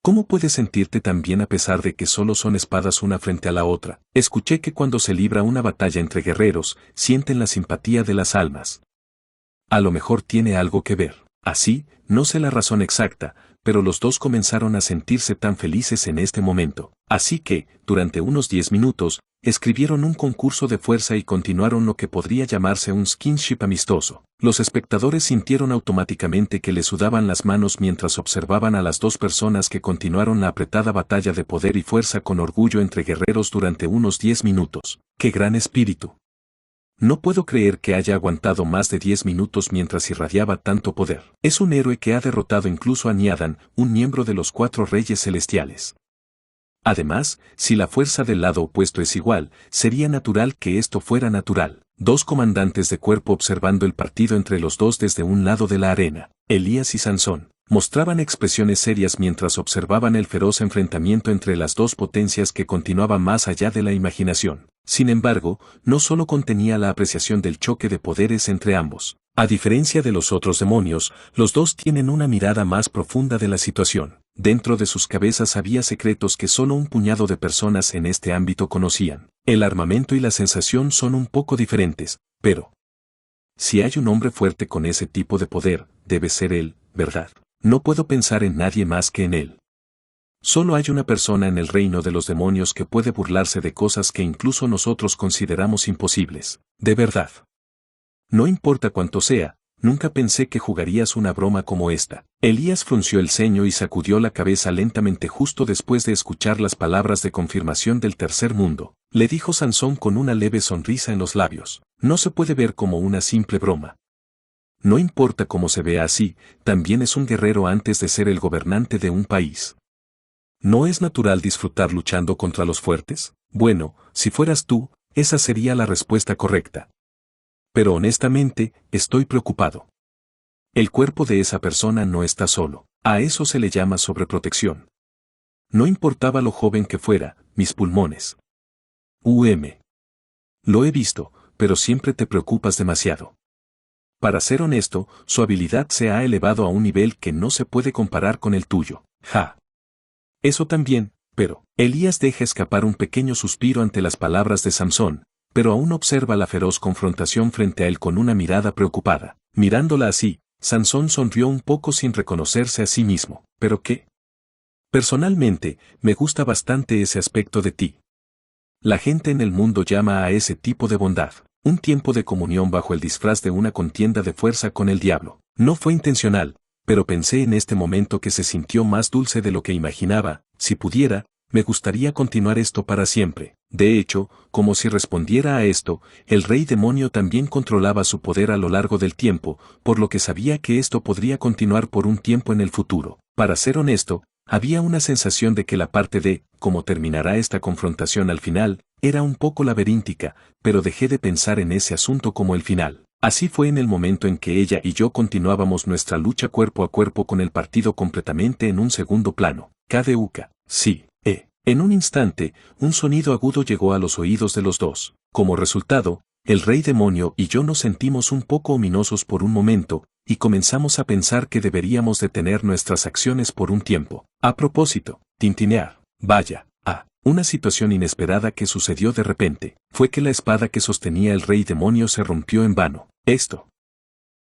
¿Cómo puedes sentirte tan bien a pesar de que solo son espadas una frente a la otra? Escuché que cuando se libra una batalla entre guerreros, sienten la simpatía de las almas. A lo mejor tiene algo que ver. Así, no sé la razón exacta, pero los dos comenzaron a sentirse tan felices en este momento. Así que, durante unos 10 minutos, escribieron un concurso de fuerza y continuaron lo que podría llamarse un skinship amistoso. Los espectadores sintieron automáticamente que les sudaban las manos mientras observaban a las dos personas que continuaron la apretada batalla de poder y fuerza con orgullo entre guerreros durante unos 10 minutos. ¡Qué gran espíritu! No puedo creer que haya aguantado más de 10 minutos mientras irradiaba tanto poder. Es un héroe que ha derrotado incluso a Niadan, un miembro de los 4 reyes celestiales. Además, si la fuerza del lado opuesto es igual, sería natural que esto fuera natural. Dos comandantes de cuerpo observando el partido entre los dos desde un lado de la arena, Elías y Sansón, mostraban expresiones serias mientras observaban el feroz enfrentamiento entre las dos potencias que continuaba más allá de la imaginación. Sin embargo, no solo contenía la apreciación del choque de poderes entre ambos. A diferencia de los otros demonios, los dos tienen una mirada más profunda de la situación. Dentro de sus cabezas había secretos que solo un puñado de personas en este ámbito conocían. El armamento y la sensación son un poco diferentes, pero si hay un hombre fuerte con ese tipo de poder, debe ser él, ¿verdad? No puedo pensar en nadie más que en él. Solo hay una persona en el reino de los demonios que puede burlarse de cosas que incluso nosotros consideramos imposibles. De verdad. No importa cuánto sea, nunca pensé que jugarías una broma como esta. Elías frunció el ceño y sacudió la cabeza lentamente justo después de escuchar las palabras de confirmación del tercer mundo. Le dijo Sansón con una leve sonrisa en los labios. No se puede ver como una simple broma. No importa cómo se vea así, también es un guerrero antes de ser el gobernante de un país. ¿No es natural disfrutar luchando contra los fuertes? Bueno, si fueras tú, esa sería la respuesta correcta. Pero honestamente, estoy preocupado. El cuerpo de esa persona no está solo. A eso se le llama sobreprotección. No importaba lo joven que fuera, mis pulmones. Lo he visto, pero siempre te preocupas demasiado. Para ser honesto, su habilidad se ha elevado a un nivel que no se puede comparar con el tuyo. Ja. Eso también, pero Elías deja escapar un pequeño suspiro ante las palabras de Samson, pero aún observa la feroz confrontación frente a él con una mirada preocupada. Mirándola así, Sansón sonrió un poco sin reconocerse a sí mismo. ¿Pero qué? Personalmente, me gusta bastante ese aspecto de ti. La gente en el mundo llama a ese tipo de bondad un tiempo de comunión bajo el disfraz de una contienda de fuerza con el diablo. No fue intencional, pero pensé en este momento que se sintió más dulce de lo que imaginaba. Si pudiera, me gustaría continuar esto para siempre. De hecho, como si respondiera a esto, el rey demonio también controlaba su poder a lo largo del tiempo, por lo que sabía que esto podría continuar por un tiempo en el futuro. Para ser honesto, había una sensación de que la parte de cómo terminará esta confrontación al final era un poco laberíntica, pero dejé de pensar en ese asunto como el final. Así fue en el momento en que ella y yo continuábamos nuestra lucha cuerpo a cuerpo con el partido completamente en un segundo plano. KDUK. Sí. En un instante, un sonido agudo llegó a los oídos de los dos. Como resultado, el rey demonio y yo nos sentimos un poco ominosos por un momento, y comenzamos a pensar que deberíamos detener nuestras acciones por un tiempo. A propósito, tintinear. Vaya. Una situación inesperada que sucedió de repente, fue que la espada que sostenía el rey demonio se rompió en vano. ¿Esto?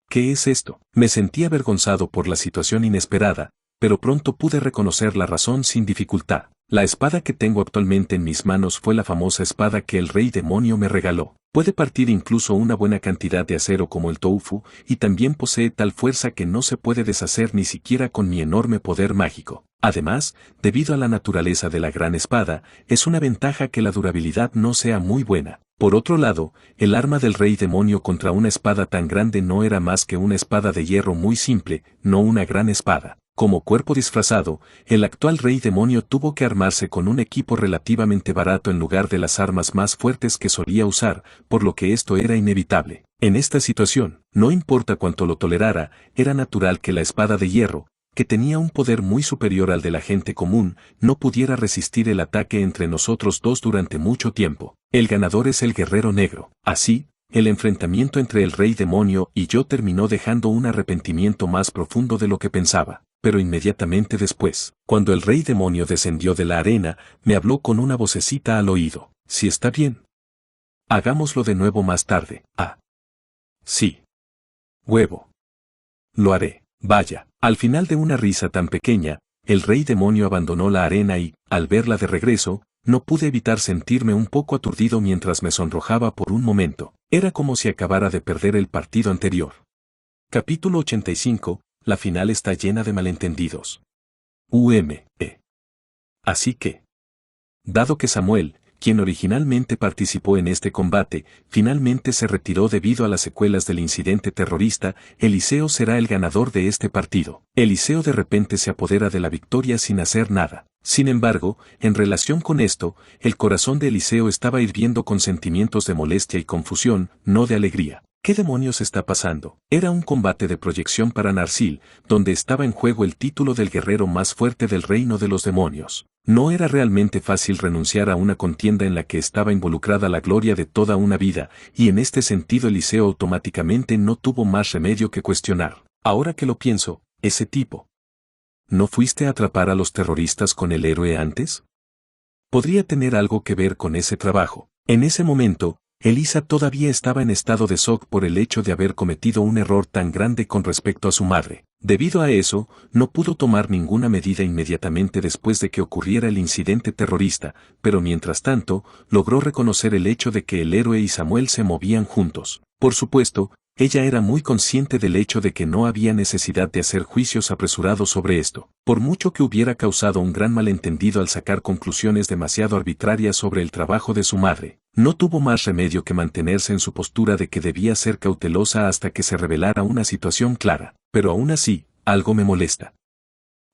¿Qué es esto? Me sentí avergonzado por la situación inesperada, pero pronto pude reconocer la razón sin dificultad. La espada que tengo actualmente en mis manos fue la famosa espada que el rey demonio me regaló. Puede partir incluso una buena cantidad de acero como el tofu, y también posee tal fuerza que no se puede deshacer ni siquiera con mi enorme poder mágico. Además, debido a la naturaleza de la gran espada, es una ventaja que la durabilidad no sea muy buena. Por otro lado, el arma del rey demonio contra una espada tan grande no era más que una espada de hierro muy simple, no una gran espada. Como cuerpo disfrazado, el actual rey demonio tuvo que armarse con un equipo relativamente barato en lugar de las armas más fuertes que solía usar, por lo que esto era inevitable. En esta situación, no importa cuánto lo tolerara, era natural que la espada de hierro, que tenía un poder muy superior al de la gente común, no pudiera resistir el ataque entre nosotros dos durante mucho tiempo. El ganador es el guerrero negro. Así, el enfrentamiento entre el rey demonio y yo terminó dejando un arrepentimiento más profundo de lo que pensaba. Pero inmediatamente después, cuando el rey demonio descendió de la arena, me habló con una vocecita al oído. Si está bien. Hagámoslo de nuevo más tarde. Sí. Huevo. Lo haré. Vaya. Al final de una risa tan pequeña, el rey demonio abandonó la arena y, al verla de regreso, no pude evitar sentirme un poco aturdido mientras me sonrojaba por un momento. Era como si acabara de perder el partido anterior. Capítulo 85. La final está llena de malentendidos. Así que, dado que Samuel, quien originalmente participó en este combate, finalmente se retiró debido a las secuelas del incidente terrorista, Eliseo será el ganador de este partido. Eliseo de repente se apodera de la victoria sin hacer nada. Sin embargo, en relación con esto, el corazón de Eliseo estaba hirviendo con sentimientos de molestia y confusión, no de alegría. ¿Qué demonios está pasando? Era un combate de proyección para Narsil, donde estaba en juego el título del guerrero más fuerte del reino de los demonios. No era realmente fácil renunciar a una contienda en la que estaba involucrada la gloria de toda una vida, y en este sentido Eliseo automáticamente no tuvo más remedio que cuestionar. Ahora que lo pienso, ese tipo. ¿No fuiste a atrapar a los terroristas con el héroe antes? Podría tener algo que ver con ese trabajo. En ese momento, Elisa todavía estaba en estado de shock por el hecho de haber cometido un error tan grande con respecto a su madre. Debido a eso, no pudo tomar ninguna medida inmediatamente después de que ocurriera el incidente terrorista, pero mientras tanto, logró reconocer el hecho de que el héroe y Samuel se movían juntos. Por supuesto, ella era muy consciente del hecho de que no había necesidad de hacer juicios apresurados sobre esto, por mucho que hubiera causado un gran malentendido al sacar conclusiones demasiado arbitrarias sobre el trabajo de su madre. No tuvo más remedio que mantenerse en su postura de que debía ser cautelosa hasta que se revelara una situación clara, pero aún así, algo me molesta.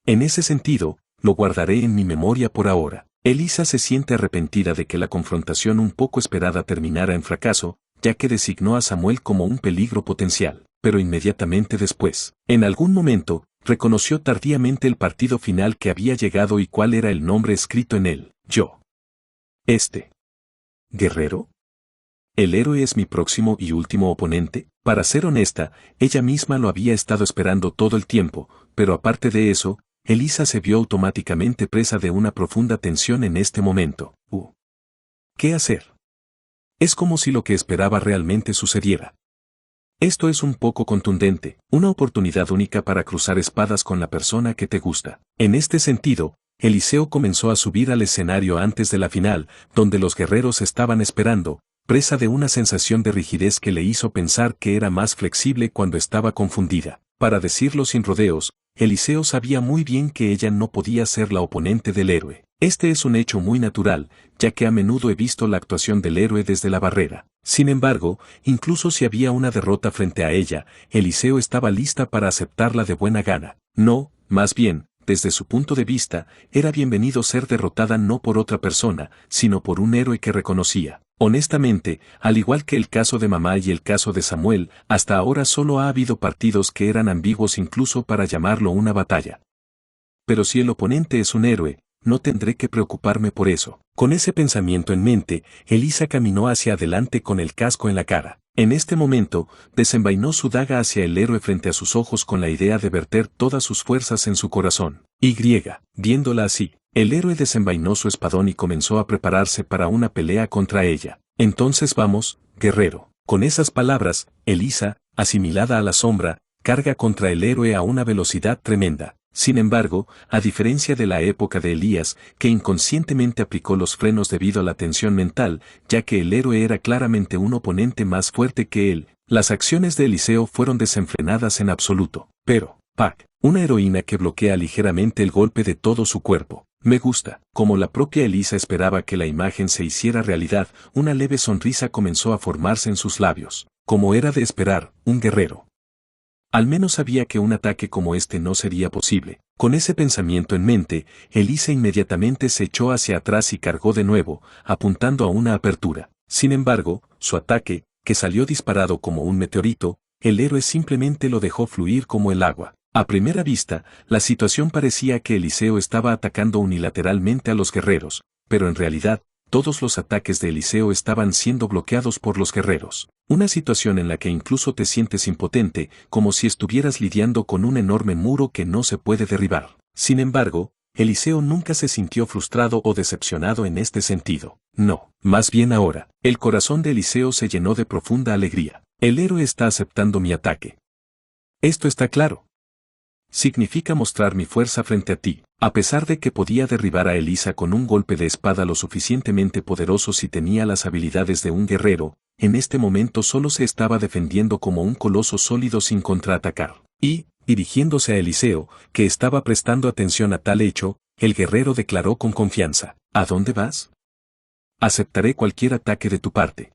En ese sentido, lo guardaré en mi memoria por ahora. Elisa se siente arrepentida de que la confrontación un poco esperada terminara en fracaso, ya que designó a Samuel como un peligro potencial, pero inmediatamente después, en algún momento, reconoció tardíamente el partido final que había llegado y cuál era el nombre escrito en él. Yo. ¿Guerrero? ¿El héroe es mi próximo y último oponente? Para ser honesta, ella misma lo había estado esperando todo el tiempo, pero aparte de eso, Elisa se vio automáticamente presa de una profunda tensión en este momento. ¿Qué hacer? Es como si lo que esperaba realmente sucediera. Esto es un poco contundente, una oportunidad única para cruzar espadas con la persona que te gusta. En este sentido, Eliseo comenzó a subir al escenario antes de la final, donde los guerreros estaban esperando, presa de una sensación de rigidez que le hizo pensar que era más flexible cuando estaba confundida. Para decirlo sin rodeos, Eliseo sabía muy bien que ella no podía ser la oponente del héroe. Este es un hecho muy natural, ya que a menudo he visto la actuación del héroe desde la barrera. Sin embargo, incluso si había una derrota frente a ella, Eliseo estaba lista para aceptarla de buena gana. No, más bien, desde su punto de vista, era bienvenido ser derrotada no por otra persona, sino por un héroe que reconocía. Honestamente, al igual que el caso de mamá y el caso de Samuel, hasta ahora solo ha habido partidos que eran ambiguos incluso para llamarlo una batalla. Pero si el oponente es un héroe, no tendré que preocuparme por eso. Con ese pensamiento en mente, Elisa caminó hacia adelante con el casco en la cara. En este momento, desenvainó su daga hacia el héroe frente a sus ojos con la idea de verter todas sus fuerzas en su corazón. Viéndola así, el héroe desenvainó su espadón y comenzó a prepararse para una pelea contra ella. Entonces vamos, guerrero. Con esas palabras, Elisa, asimilada a la sombra, carga contra el héroe a una velocidad tremenda. Sin embargo, a diferencia de la época de Elías, que inconscientemente aplicó los frenos debido a la tensión mental, ya que el héroe era claramente un oponente más fuerte que él, las acciones de Eliseo fueron desenfrenadas en absoluto. Pero, una heroína que bloquea ligeramente el golpe de todo su cuerpo. Me gusta. Como la propia Elisa esperaba que la imagen se hiciera realidad, una leve sonrisa comenzó a formarse en sus labios. Como era de esperar, un guerrero. Al menos sabía que un ataque como este no sería posible. Con ese pensamiento en mente, Elisa inmediatamente se echó hacia atrás y cargó de nuevo, apuntando a una apertura. Sin embargo, su ataque, que salió disparado como un meteorito, el héroe simplemente lo dejó fluir como el agua. A primera vista, la situación parecía que Eliseo estaba atacando unilateralmente a los guerreros, pero en realidad, todos los ataques de Eliseo estaban siendo bloqueados por los guerreros. Una situación en la que incluso te sientes impotente, como si estuvieras lidiando con un enorme muro que no se puede derribar. Sin embargo, Eliseo nunca se sintió frustrado o decepcionado en este sentido. No, más bien ahora, el corazón de Eliseo se llenó de profunda alegría. El héroe está aceptando mi ataque. Esto está claro. Significa mostrar mi fuerza frente a ti. A pesar de que podía derribar a Elisa con un golpe de espada lo suficientemente poderoso si tenía las habilidades de un guerrero, en este momento solo se estaba defendiendo como un coloso sólido sin contraatacar. Y, dirigiéndose a Eliseo, que estaba prestando atención a tal hecho, el guerrero declaró con confianza: ¿A dónde vas? Aceptaré cualquier ataque de tu parte.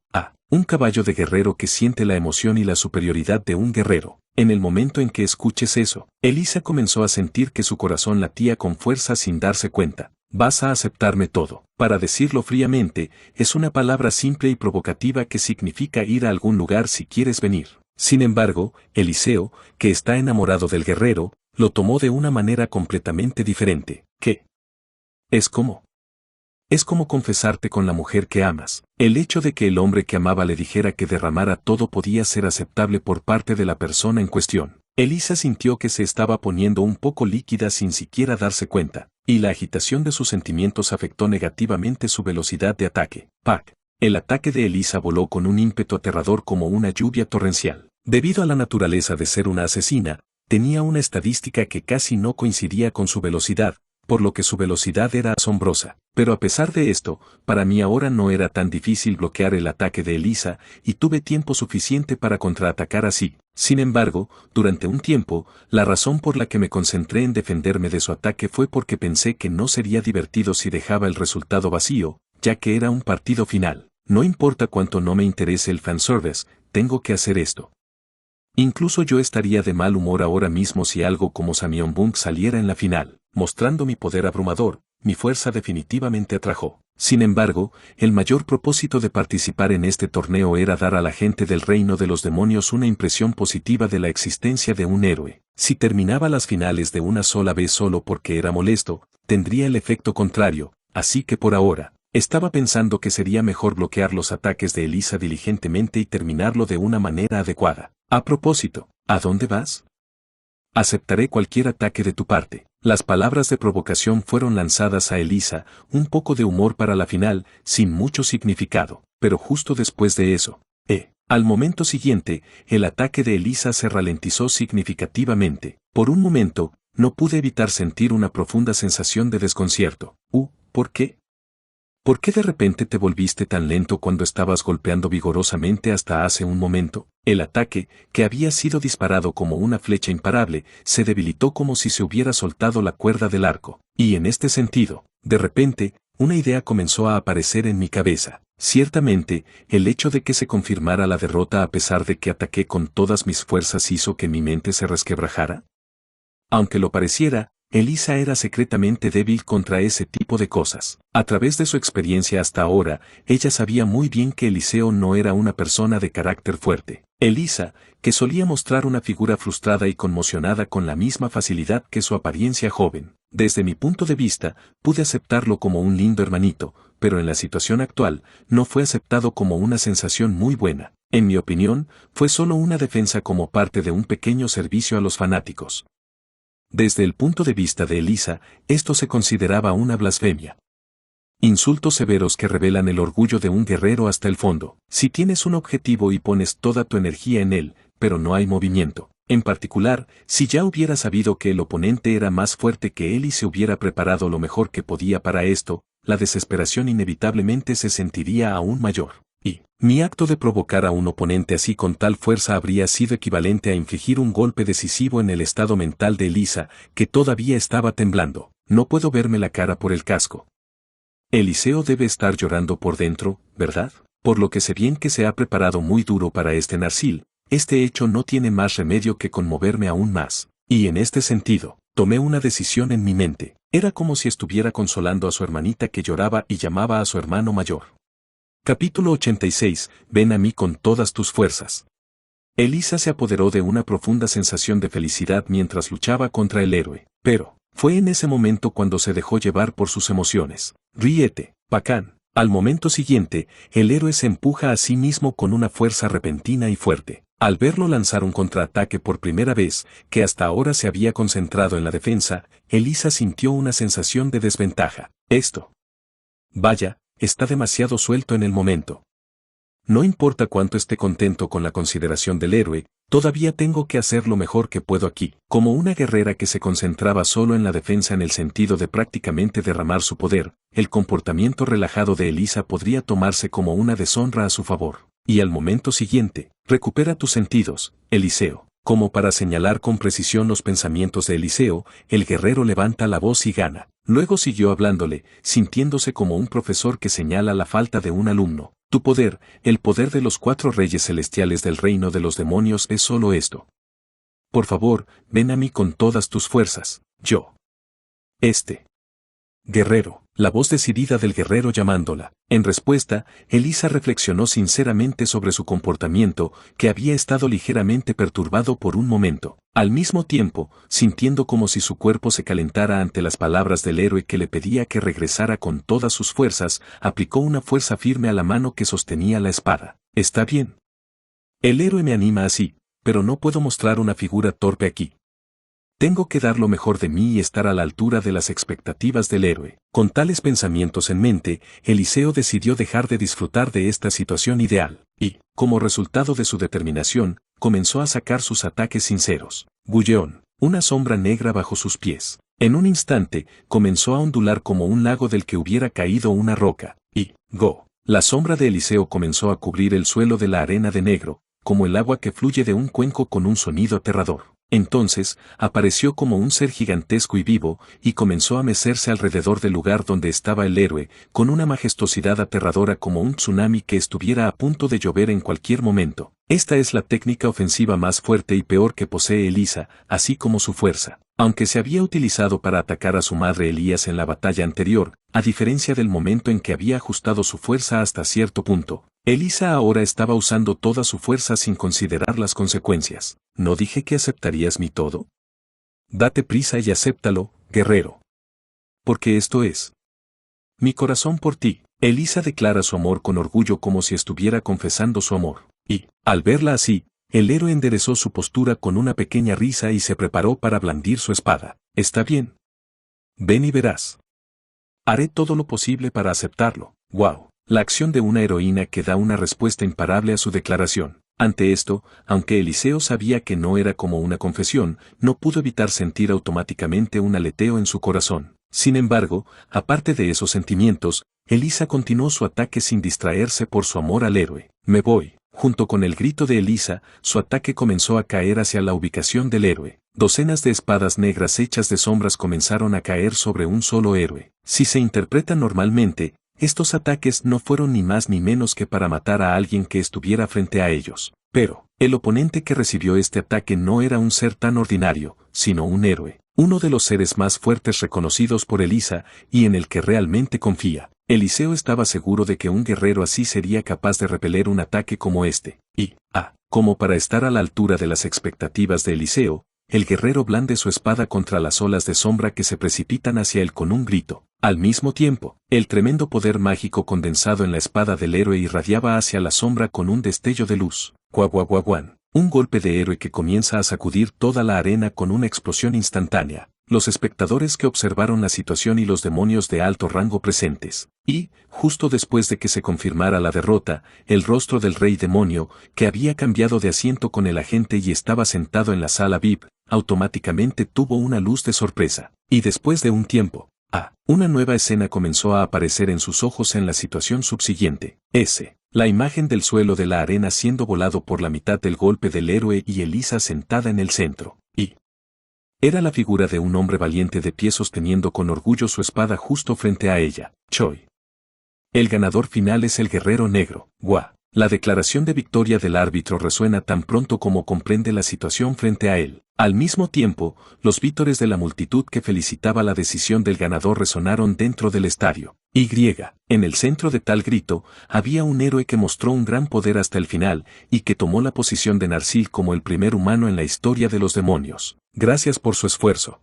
Un caballo de guerrero que siente la emoción y la superioridad de un guerrero. En el momento en que escuches eso, Elisa comenzó a sentir que su corazón latía con fuerza sin darse cuenta. Vas a aceptarme todo. Para decirlo fríamente, es una palabra simple y provocativa que significa ir a algún lugar si quieres venir. Sin embargo, Eliseo, que está enamorado del guerrero, lo tomó de una manera completamente diferente. ¿Qué? Es como confesarte con la mujer que amas. El hecho de que el hombre que amaba le dijera que derramara todo podía ser aceptable por parte de la persona en cuestión. Elisa sintió que se estaba poniendo un poco líquida sin siquiera darse cuenta, y la agitación de sus sentimientos afectó negativamente su velocidad de ataque. ¡Pac! El ataque de Elisa voló con un ímpetu aterrador como una lluvia torrencial. Debido a la naturaleza de ser una asesina, tenía una estadística que casi no coincidía con su velocidad, por lo que su velocidad era asombrosa. Pero a pesar de esto, para mí ahora no era tan difícil bloquear el ataque de Elisa, y tuve tiempo suficiente para contraatacar así. Sin embargo, durante un tiempo, la razón por la que me concentré en defenderme de su ataque fue porque pensé que no sería divertido si dejaba el resultado vacío, ya que era un partido final. No importa cuánto no me interese el fanservice, tengo que hacer esto. Incluso yo estaría de mal humor ahora mismo si algo como Samyeon Bunk saliera en la final. Mostrando mi poder abrumador, mi fuerza definitivamente atrajo. Sin embargo, el mayor propósito de participar en este torneo era dar a la gente del reino de los demonios una impresión positiva de la existencia de un héroe. Si terminaba las finales de una sola vez solo porque era molesto, tendría el efecto contrario, así que por ahora, estaba pensando que sería mejor bloquear los ataques de Elisa diligentemente y terminarlo de una manera adecuada. A propósito, ¿a dónde vas? Aceptaré cualquier ataque de tu parte. Las palabras de provocación fueron lanzadas a Elisa, un poco de humor para la final, sin mucho significado, pero justo después de eso, al momento siguiente, el ataque de Elisa se ralentizó significativamente. Por un momento, no pude evitar sentir una profunda sensación de desconcierto. ¿Por qué? ¿Por qué de repente te volviste tan lento cuando estabas golpeando vigorosamente hasta hace un momento? El ataque, que había sido disparado como una flecha imparable, se debilitó como si se hubiera soltado la cuerda del arco. Y en este sentido, de repente, una idea comenzó a aparecer en mi cabeza. Ciertamente, el hecho de que se confirmara la derrota a pesar de que ataqué con todas mis fuerzas hizo que mi mente se resquebrajara. Aunque lo pareciera, Elisa era secretamente débil contra ese tipo de cosas. A través de su experiencia hasta ahora, ella sabía muy bien que Eliseo no era una persona de carácter fuerte. Elisa, que solía mostrar una figura frustrada y conmocionada con la misma facilidad que su apariencia joven. Desde mi punto de vista, pude aceptarlo como un lindo hermanito, pero en la situación actual, no fue aceptado como una sensación muy buena. En mi opinión, fue solo una defensa como parte de un pequeño servicio a los fanáticos. Desde el punto de vista de Elisa, esto se consideraba una blasfemia. Insultos severos que revelan el orgullo de un guerrero hasta el fondo. Si tienes un objetivo y pones toda tu energía en él, pero no hay movimiento. En particular, si ya hubiera sabido que el oponente era más fuerte que él y se hubiera preparado lo mejor que podía para esto, la desesperación inevitablemente se sentiría aún mayor. Y mi acto de provocar a un oponente así con tal fuerza habría sido equivalente a infligir un golpe decisivo en el estado mental de Elisa, que todavía estaba temblando. No puedo verme la cara por el casco. Eliseo debe estar llorando por dentro, ¿verdad? Por lo que sé bien que se ha preparado muy duro para este Narsil, este hecho no tiene más remedio que conmoverme aún más. Y en este sentido, tomé una decisión en mi mente. Era como si estuviera consolando a su hermanita que lloraba y llamaba a su hermano mayor. Capítulo 86. Ven a mí con todas tus fuerzas. Elisa se apoderó de una profunda sensación de felicidad mientras luchaba contra el héroe, pero fue en ese momento cuando se dejó llevar por sus emociones. Ríete, bacán. Al momento siguiente, el héroe se empuja a sí mismo con una fuerza repentina y fuerte. Al verlo lanzar un contraataque por primera vez, que hasta ahora se había concentrado en la defensa, Elisa sintió una sensación de desventaja. Vaya, está demasiado suelto en el momento. No importa cuánto esté contento con la consideración del héroe, todavía tengo que hacer lo mejor que puedo aquí. Como una guerrera que se concentraba solo en la defensa en el sentido de prácticamente derramar su poder, el comportamiento relajado de Elisa podría tomarse como una deshonra a su favor. Y al momento siguiente, recupera tus sentidos, Eliseo. Como para señalar con precisión los pensamientos de Eliseo, el guerrero levanta la voz y gana. Luego siguió hablándole, sintiéndose como un profesor que señala la falta de un alumno. Tu poder, el poder de los 4 reyes celestiales del reino de los demonios es solo esto. Por favor, ven a mí con todas tus fuerzas, yo. Guerrero, la voz decidida del guerrero llamándola. En respuesta, Elisa reflexionó sinceramente sobre su comportamiento, que había estado ligeramente perturbado por un momento. Al mismo tiempo, sintiendo como si su cuerpo se calentara ante las palabras del héroe que le pedía que regresara con todas sus fuerzas, aplicó una fuerza firme a la mano que sostenía la espada. Está bien. El héroe me anima así, pero no puedo mostrar una figura torpe aquí. Tengo que dar lo mejor de mí y estar a la altura de las expectativas del héroe. Con tales pensamientos en mente, Eliseo decidió dejar de disfrutar de esta situación ideal, y, como resultado de su determinación, comenzó a sacar sus ataques sinceros. Bulleón, una sombra negra bajo sus pies. En un instante, comenzó a ondular como un lago del que hubiera caído una roca, y, la sombra de Eliseo comenzó a cubrir el suelo de la arena de negro, como el agua que fluye de un cuenco con un sonido aterrador. Entonces, apareció como un ser gigantesco y vivo, y comenzó a mecerse alrededor del lugar donde estaba el héroe, con una majestuosidad aterradora como un tsunami que estuviera a punto de llover en cualquier momento. Esta es la técnica ofensiva más fuerte y peor que posee Elisa, así como su fuerza. Aunque se había utilizado para atacar a su madre Elías en la batalla anterior, a diferencia del momento en que había ajustado su fuerza hasta cierto punto, Elisa ahora estaba usando toda su fuerza sin considerar las consecuencias. ¿No dije que aceptarías mi todo? Date prisa y acéptalo, guerrero. Porque esto es mi corazón por ti. Elisa declara su amor con orgullo como si estuviera confesando su amor. Y, al verla así, el héroe enderezó su postura con una pequeña risa y se preparó para blandir su espada. Está bien. Ven y verás. Haré todo lo posible para aceptarlo. ¡Wow! La acción de una heroína que da una respuesta imparable a su declaración. Ante esto, aunque Eliseo sabía que no era como una confesión, no pudo evitar sentir automáticamente un aleteo en su corazón. Sin embargo, aparte de esos sentimientos, Elisa continuó su ataque sin distraerse por su amor al héroe. Me voy. Junto con el grito de Elisa, su ataque comenzó a caer hacia la ubicación del héroe. Docenas de espadas negras hechas de sombras comenzaron a caer sobre un solo héroe. Si se interpreta normalmente, estos ataques no fueron ni más ni menos que para matar a alguien que estuviera frente a ellos. Pero, el oponente que recibió este ataque no era un ser tan ordinario, sino un héroe, uno de los seres más fuertes reconocidos por Elisa y en el que realmente confía. Eliseo estaba seguro de que un guerrero así sería capaz de repeler un ataque como este. Y, como para estar a la altura de las expectativas de Eliseo, el guerrero blande su espada contra las olas de sombra que se precipitan hacia él con un grito. Al mismo tiempo, el tremendo poder mágico condensado en la espada del héroe irradiaba hacia la sombra con un destello de luz. Guaguaguaguán. Un golpe de héroe que comienza a sacudir toda la arena con una explosión instantánea. Los espectadores que observaron la situación y los demonios de alto rango presentes. Y, justo después de que se confirmara la derrota, el rostro del rey demonio, que había cambiado de asiento con el agente y estaba sentado en la sala VIP, automáticamente tuvo una luz de sorpresa. Y después de un tiempo, una nueva escena comenzó a aparecer en sus ojos en la situación subsiguiente. La imagen del suelo de la arena siendo volado por la mitad del golpe del héroe y Elisa sentada en el centro. Y era la figura de un hombre valiente de pie sosteniendo con orgullo su espada justo frente a ella. Choi. El ganador final es el guerrero negro. La declaración de victoria del árbitro resuena tan pronto como comprende la situación frente a él. Al mismo tiempo, los vítores de la multitud que felicitaba la decisión del ganador resonaron dentro del estadio. En el centro de tal grito, había un héroe que mostró un gran poder hasta el final, y que tomó la posición de Narsil como el primer humano en la historia de los demonios. Gracias por su esfuerzo.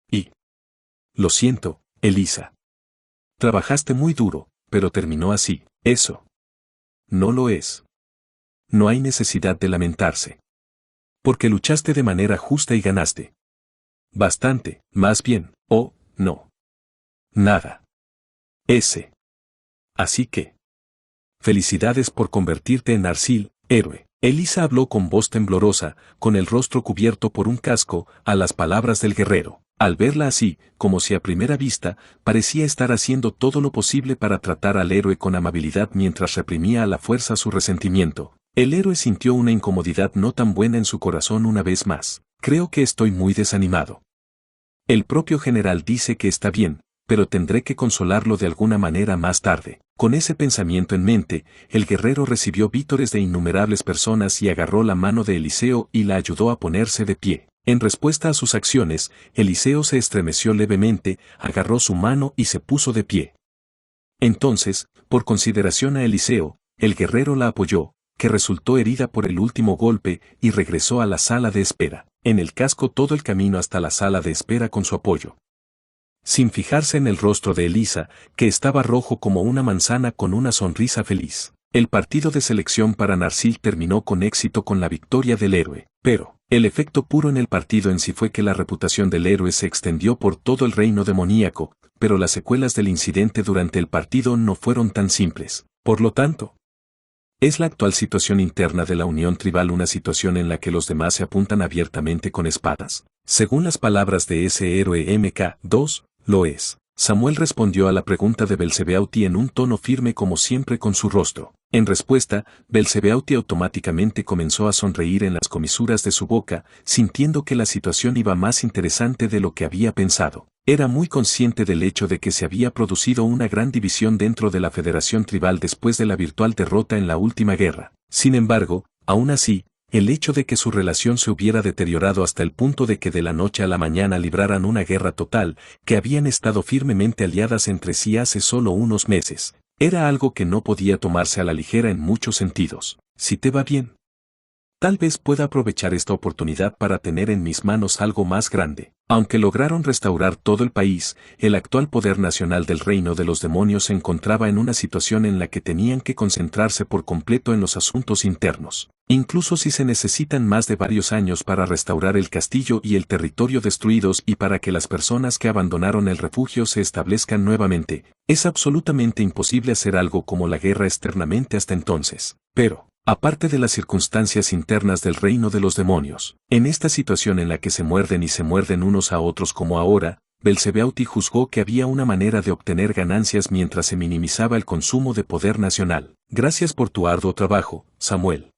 Y lo siento, Elisa. Trabajaste muy duro, pero terminó así. Eso no lo es. No hay necesidad de lamentarse. Porque luchaste de manera justa y ganaste. Bastante, más bien, no. Nada. Así que. Felicidades por convertirte en Narsil, héroe. Elisa habló con voz temblorosa, con el rostro cubierto por un casco, a las palabras del guerrero. Al verla así, como si a primera vista, parecía estar haciendo todo lo posible para tratar al héroe con amabilidad mientras reprimía a la fuerza su resentimiento. El héroe sintió una incomodidad no tan buena en su corazón una vez más. Creo que estoy muy desanimado. El propio general dice que está bien, pero tendré que consolarlo de alguna manera más tarde. Con ese pensamiento en mente, el guerrero recibió vítores de innumerables personas y agarró la mano de Eliseo y la ayudó a ponerse de pie. En respuesta a sus acciones, Eliseo se estremeció levemente, agarró su mano y se puso de pie. Entonces, por consideración a Eliseo, el guerrero la apoyó, que resultó herida por el último golpe, y regresó a la sala de espera, en el casco todo el camino hasta la sala de espera con su apoyo. Sin fijarse en el rostro de Elisa, que estaba rojo como una manzana con una sonrisa feliz. El partido de selección para Narsil terminó con éxito con la victoria del héroe, pero el efecto puro en el partido en sí fue que la reputación del héroe se extendió por todo el reino demoníaco, pero las secuelas del incidente durante el partido no fueron tan simples. Por lo tanto, ¿es la actual situación interna de la unión tribal una situación en la que los demás se apuntan abiertamente con espadas? Según las palabras de ese héroe MK2, lo es. Samuel respondió a la pregunta de Belzebeauti en un tono firme como siempre con su rostro. En respuesta, Belzebeauti automáticamente comenzó a sonreír en las comisuras de su boca, sintiendo que la situación iba más interesante de lo que había pensado. Era muy consciente del hecho de que se había producido una gran división dentro de la Federación Tribal después de la virtual derrota en la última guerra. Sin embargo, aún así, el hecho de que su relación se hubiera deteriorado hasta el punto de que de la noche a la mañana libraran una guerra total, que habían estado firmemente aliadas entre sí hace solo unos meses, era algo que no podía tomarse a la ligera en muchos sentidos. Si te va bien, tal vez pueda aprovechar esta oportunidad para tener en mis manos algo más grande. Aunque lograron restaurar todo el país, el actual poder nacional del reino de los demonios se encontraba en una situación en la que tenían que concentrarse por completo en los asuntos internos. Incluso si se necesitan más de varios años para restaurar el castillo y el territorio destruidos y para que las personas que abandonaron el refugio se establezcan nuevamente, es absolutamente imposible hacer algo como la guerra externamente hasta entonces. Pero, aparte de las circunstancias internas del reino de los demonios, en esta situación en la que se muerden y se muerden unos a otros como ahora, Belzebeauti juzgó que había una manera de obtener ganancias mientras se minimizaba el consumo de poder nacional. Gracias por tu arduo trabajo, Samuel.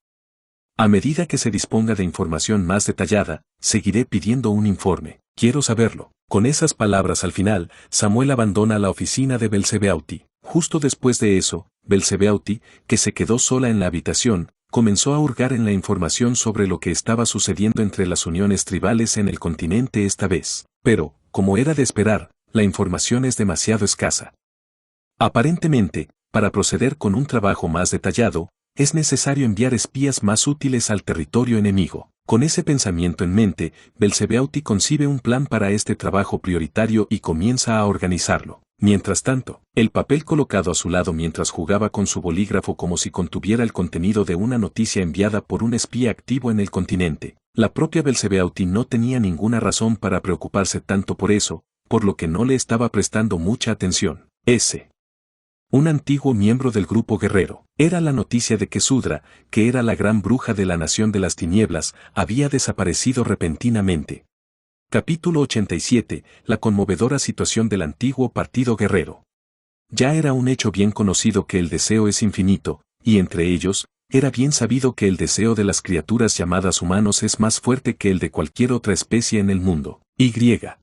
A medida que se disponga de información más detallada, seguiré pidiendo un informe. Quiero saberlo. Con esas palabras al final, Samuel abandona la oficina de Belzebeauti. Justo después de eso, Belzebeauti, que se quedó sola en la habitación, comenzó a hurgar en la información sobre lo que estaba sucediendo entre las uniones tribales en el continente esta vez. Pero, como era de esperar, la información es demasiado escasa. Aparentemente, para proceder con un trabajo más detallado, es necesario enviar espías más útiles al territorio enemigo. Con ese pensamiento en mente, Belzebeauti concibe un plan para este trabajo prioritario y comienza a organizarlo. Mientras tanto, el papel colocado a su lado mientras jugaba con su bolígrafo como si contuviera el contenido de una noticia enviada por un espía activo en el continente. La propia Belzebeauti no tenía ninguna razón para preocuparse tanto por eso, por lo que no le estaba prestando mucha atención. Un antiguo miembro del grupo guerrero. Era la noticia de que Sudra, que era la gran bruja de la nación de las tinieblas, había desaparecido repentinamente. Capítulo 87. La conmovedora situación del antiguo partido guerrero. Ya era un hecho bien conocido que el deseo es infinito, y entre ellos, era bien sabido que el deseo de las criaturas llamadas humanos es más fuerte que el de cualquier otra especie en el mundo.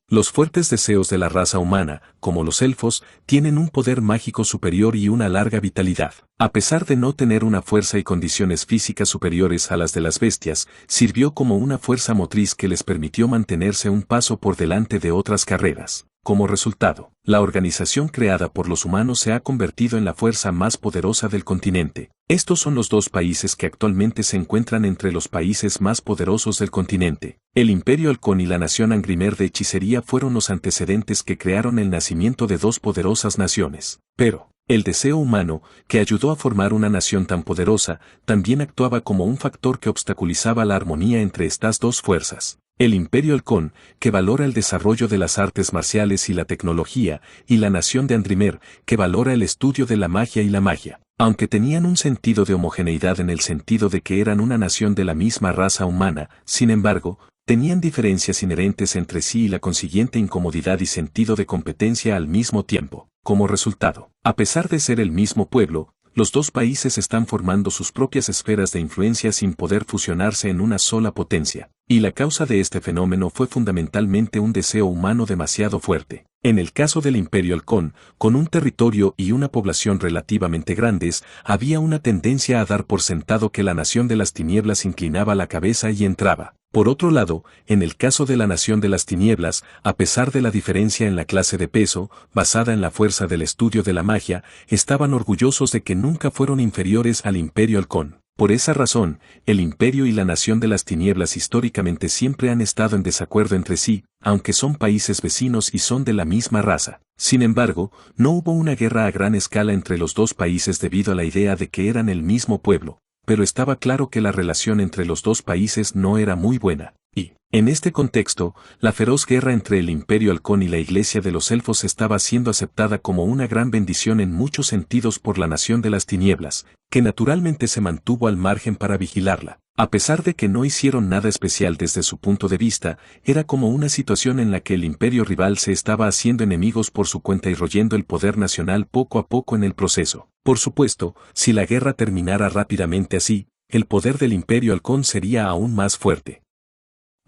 Los fuertes deseos de la raza humana, como los elfos, tienen un poder mágico superior y una larga vitalidad. A pesar de no tener una fuerza y condiciones físicas superiores a las de las bestias, sirvió como una fuerza motriz que les permitió mantenerse un paso por delante de otras carreras. Como resultado, la organización creada por los humanos se ha convertido en la fuerza más poderosa del continente. Estos son los dos países que actualmente se encuentran entre los países más poderosos del continente. El Imperio Halcón y la Nación Angrimer de Hechicería fueron los antecedentes que crearon el nacimiento de dos poderosas naciones. Pero, el deseo humano, que ayudó a formar una nación tan poderosa, también actuaba como un factor que obstaculizaba la armonía entre estas dos fuerzas. El Imperio Halcón, que valora el desarrollo de las artes marciales y la tecnología, y la Nación de Andrimer, que valora el estudio de la magia y la magia. Aunque tenían un sentido de homogeneidad en el sentido de que eran una nación de la misma raza humana, sin embargo, tenían diferencias inherentes entre sí y la consiguiente incomodidad y sentido de competencia al mismo tiempo. Como resultado, a pesar de ser el mismo pueblo, los dos países están formando sus propias esferas de influencia sin poder fusionarse en una sola potencia. Y la causa de este fenómeno fue fundamentalmente un deseo humano demasiado fuerte. En el caso del Imperio Halcón, con un territorio y una población relativamente grandes, había una tendencia a dar por sentado que la Nación de las Tinieblas inclinaba la cabeza y entraba. Por otro lado, en el caso de la Nación de las Tinieblas, a pesar de la diferencia en la clase de peso, basada en la fuerza del estudio de la magia, estaban orgullosos de que nunca fueron inferiores al Imperio Halcón. Por esa razón, el Imperio y la Nación de las Tinieblas históricamente siempre han estado en desacuerdo entre sí, aunque son países vecinos y son de la misma raza. Sin embargo, no hubo una guerra a gran escala entre los dos países debido a la idea de que eran el mismo pueblo, pero estaba claro que la relación entre los dos países no era muy buena. Y, en este contexto, la feroz guerra entre el Imperio Halcón y la Iglesia de los Elfos estaba siendo aceptada como una gran bendición en muchos sentidos por la Nación de las Tinieblas, que naturalmente se mantuvo al margen para vigilarla. A pesar de que no hicieron nada especial desde su punto de vista, era como una situación en la que el imperio rival se estaba haciendo enemigos por su cuenta y royendo el poder nacional poco a poco en el proceso. Por supuesto, si la guerra terminara rápidamente así, el poder del Imperio Halcón sería aún más fuerte.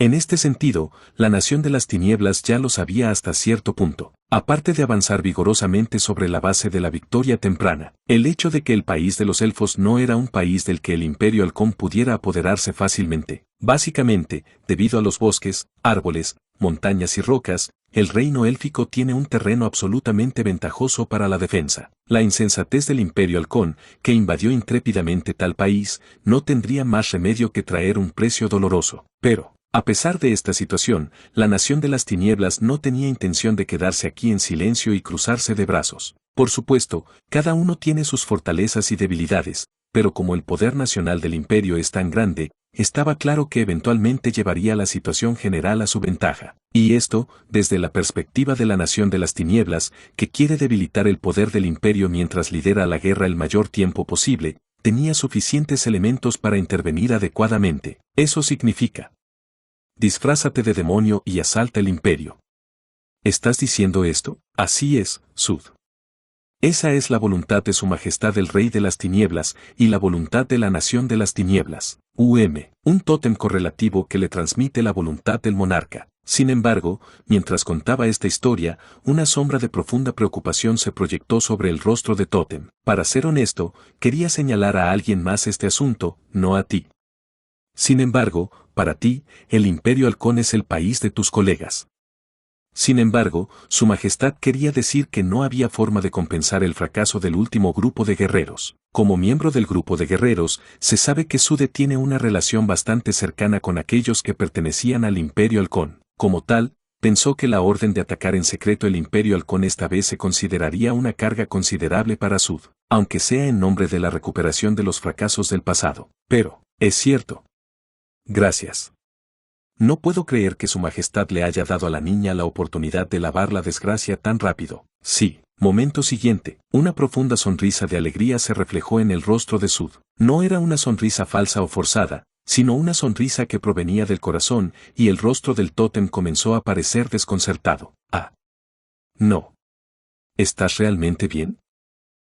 En este sentido, la Nación de las Tinieblas ya lo sabía hasta cierto punto. Aparte de avanzar vigorosamente sobre la base de la victoria temprana, el hecho de que el país de los elfos no era un país del que el Imperio Halcón pudiera apoderarse fácilmente. Básicamente, debido a los bosques, árboles, montañas y rocas, el reino élfico tiene un terreno absolutamente ventajoso para la defensa. La insensatez del Imperio Halcón, que invadió intrépidamente tal país, no tendría más remedio que traer un precio doloroso. Pero, a pesar de esta situación, la Nación de las Tinieblas no tenía intención de quedarse aquí en silencio y cruzarse de brazos. Por supuesto, cada uno tiene sus fortalezas y debilidades, pero como el poder nacional del imperio es tan grande, estaba claro que eventualmente llevaría la situación general a su ventaja. Y esto, desde la perspectiva de la Nación de las Tinieblas, que quiere debilitar el poder del imperio mientras lidera la guerra el mayor tiempo posible, tenía suficientes elementos para intervenir adecuadamente. Eso significa: disfrázate de demonio y asalta el imperio. ¿Estás diciendo esto? Así es, Sud. Esa es la voluntad de su majestad el rey de las tinieblas, y la voluntad de la nación de las tinieblas. Un tótem correlativo que le transmite la voluntad del monarca. Sin embargo, mientras contaba esta historia, una sombra de profunda preocupación se proyectó sobre el rostro de Tótem. Para ser honesto, quería señalar a alguien más este asunto, no a ti. Sin embargo, para ti, el Imperio Halcón es el país de tus colegas. Sin embargo, su majestad quería decir que no había forma de compensar el fracaso del último grupo de guerreros. Como miembro del grupo de guerreros, se sabe que Sude tiene una relación bastante cercana con aquellos que pertenecían al Imperio Halcón. Como tal, pensó que la orden de atacar en secreto el Imperio Halcón esta vez se consideraría una carga considerable para Sud, aunque sea en nombre de la recuperación de los fracasos del pasado. Pero, es cierto. Gracias. No puedo creer que su majestad le haya dado a la niña la oportunidad de lavar la desgracia tan rápido. Sí. Momento siguiente, una profunda sonrisa de alegría se reflejó en el rostro de Sud. No era una sonrisa falsa o forzada, sino una sonrisa que provenía del corazón, y el rostro del tótem comenzó a parecer desconcertado. Ah. No. ¿Estás realmente bien?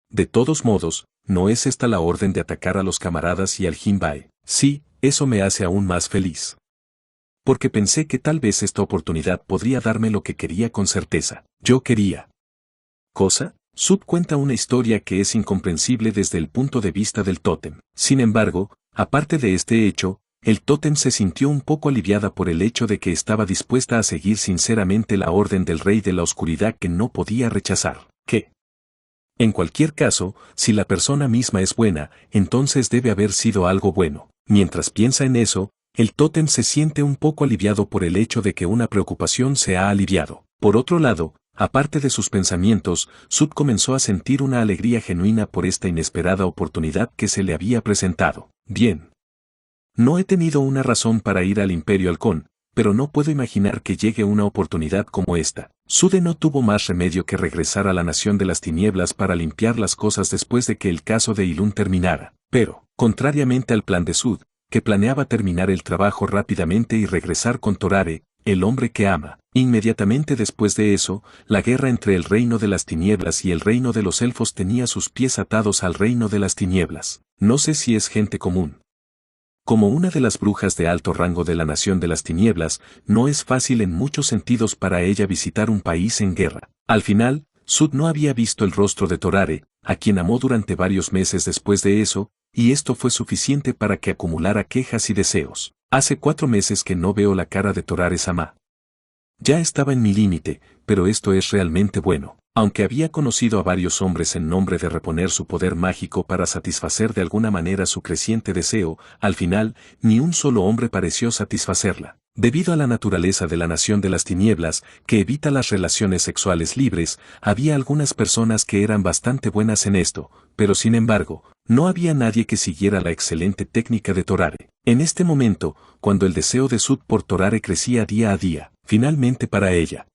De todos modos, ¿no es esta la orden de atacar a los camaradas y al Jinbae? Sí, eso me hace aún más feliz. Porque pensé que tal vez esta oportunidad podría darme lo que quería con certeza. Yo quería. ¿Cosa? Sud cuenta una historia que es incomprensible desde el punto de vista del tótem. Sin embargo, aparte de este hecho, el tótem se sintió un poco aliviada por el hecho de que estaba dispuesta a seguir sinceramente la orden del rey de la oscuridad que no podía rechazar. ¿Qué? En cualquier caso, si la persona misma es buena, entonces debe haber sido algo bueno. Mientras piensa en eso, el tótem se siente un poco aliviado por el hecho de que una preocupación se ha aliviado. Por otro lado, aparte de sus pensamientos, Sud comenzó a sentir una alegría genuina por esta inesperada oportunidad que se le había presentado. Bien. No he tenido una razón para ir al Imperio Halcón, pero no puedo imaginar que llegue una oportunidad como esta. Sude no tuvo más remedio que regresar a la Nación de las Tinieblas para limpiar las cosas después de que el caso de Ilún terminara. Pero, contrariamente al plan de Sud, que planeaba terminar el trabajo rápidamente y regresar con Torare, el hombre que ama. Inmediatamente después de eso, la guerra entre el reino de las tinieblas y el reino de los elfos tenía sus pies atados al reino de las tinieblas. No sé si es gente común. Como una de las brujas de alto rango de la nación de las tinieblas, no es fácil en muchos sentidos para ella visitar un país en guerra. Al final, Sud no había visto el rostro de Torare, a quien amó durante varios meses después de eso, y esto fue suficiente para que acumulara quejas y deseos. Hace 4 meses que no veo la cara de Torare-sama. Ya estaba en mi límite, pero esto es realmente bueno. Aunque había conocido a varios hombres en nombre de reponer su poder mágico para satisfacer de alguna manera su creciente deseo, al final, ni un solo hombre pareció satisfacerla. Debido a la naturaleza de la nación de las tinieblas, que evita las relaciones sexuales libres, había algunas personas que eran bastante buenas en esto, pero sin embargo, no había nadie que siguiera la excelente técnica de Torare. En este momento, cuando el deseo de Sud por Torare crecía día a día, finalmente para ella,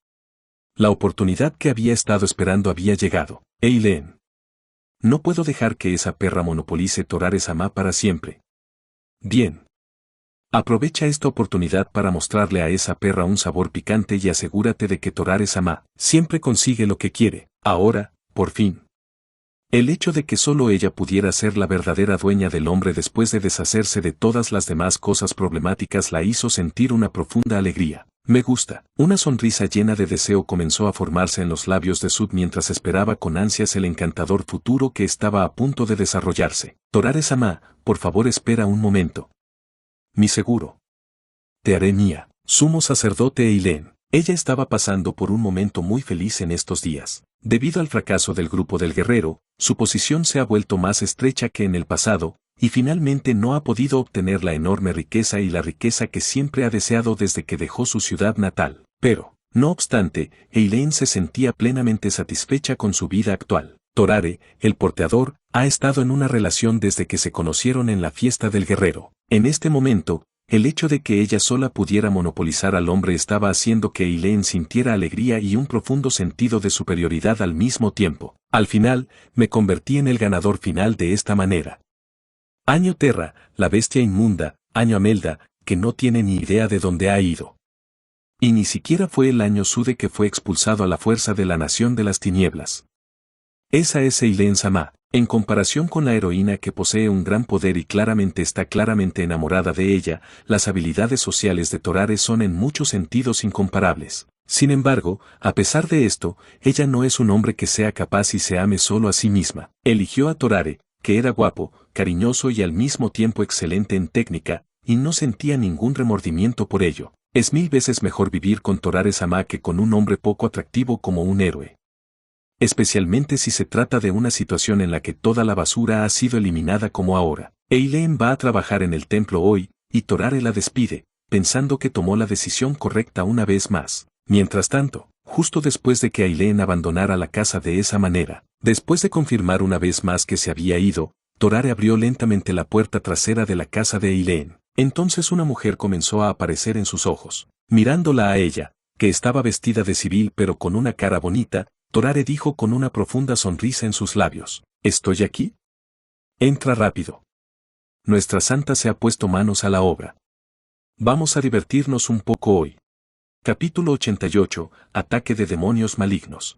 la oportunidad que había estado esperando había llegado. Eileen. No puedo dejar que esa perra monopolice Torare-sama para siempre. Bien. Aprovecha esta oportunidad para mostrarle a esa perra un sabor picante y asegúrate de que Torare-sama siempre consigue lo que quiere. Ahora, por fin. El hecho de que solo ella pudiera ser la verdadera dueña del hombre después de deshacerse de todas las demás cosas problemáticas la hizo sentir una profunda alegría. Me gusta. Una sonrisa llena de deseo comenzó a formarse en los labios de Sud mientras esperaba con ansias el encantador futuro que estaba a punto de desarrollarse. Torare-sama, por favor espera un momento. Mi seguro. Te haré mía. Sumo sacerdote Eileen. Ella estaba pasando por un momento muy feliz en estos días. Debido al fracaso del grupo del guerrero, su posición se ha vuelto más estrecha que en el pasado, y finalmente no ha podido obtener la enorme riqueza y la riqueza que siempre ha deseado desde que dejó su ciudad natal. Pero, no obstante, Eileen se sentía plenamente satisfecha con su vida actual. Torare, el porteador, ha estado en una relación desde que se conocieron en la fiesta del guerrero. En este momento, el hecho de que ella sola pudiera monopolizar al hombre estaba haciendo que Eileen sintiera alegría y un profundo sentido de superioridad al mismo tiempo. Al final, me convertí en el ganador final de esta manera. Año Terra, la bestia inmunda, año Amelda, que no tiene ni idea de dónde ha ido. Y ni siquiera fue el año Sude que fue expulsado a la fuerza de la nación de las tinieblas. Esa es Eileen-sama, en comparación con la heroína que posee un gran poder y claramente está claramente enamorada de ella, las habilidades sociales de Torare son en muchos sentidos incomparables. Sin embargo, a pesar de esto, ella no es un hombre que sea capaz y se ame solo a sí misma. Eligió a Torare, que era guapo, cariñoso y al mismo tiempo excelente en técnica, y no sentía ningún remordimiento por ello. Es 1000 veces mejor vivir con Torare-sama que con un hombre poco atractivo como un héroe. Especialmente si se trata de una situación en la que toda la basura ha sido eliminada como ahora. Eileen va a trabajar en el templo hoy, y Torare la despide, pensando que tomó la decisión correcta una vez más. Mientras tanto, justo después de que Eileen abandonara la casa de esa manera, después de confirmar una vez más que se había ido, Torare abrió lentamente la puerta trasera de la casa de Eileen. Entonces una mujer comenzó a aparecer en sus ojos. Mirándola a ella, que estaba vestida de civil pero con una cara bonita, Torare dijo con una profunda sonrisa en sus labios, ¿estoy aquí? Entra rápido. Nuestra santa se ha puesto manos a la obra. Vamos a divertirnos un poco hoy. Capítulo 88, Ataque de demonios malignos.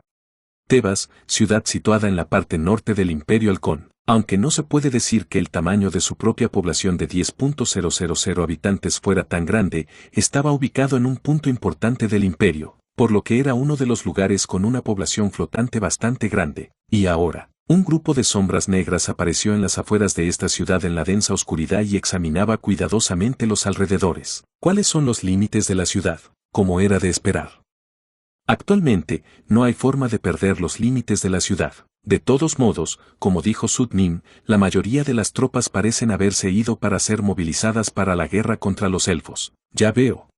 Tebas, ciudad situada en la parte norte del Imperio Halcón. Aunque no se puede decir que el tamaño de su propia población de 10.000 habitantes fuera tan grande, estaba ubicado en un punto importante del imperio, por lo que era uno de los lugares con una población flotante bastante grande. Y ahora, un grupo de sombras negras apareció en las afueras de esta ciudad en la densa oscuridad y examinaba cuidadosamente los alrededores. ¿Cuáles son los límites de la ciudad? Como era de esperar. Actualmente, no hay forma de perder los límites de la ciudad. De todos modos, como dijo Sud-Nim, la mayoría de las tropas parecen haberse ido para ser movilizadas para la guerra contra los elfos. Ya veo.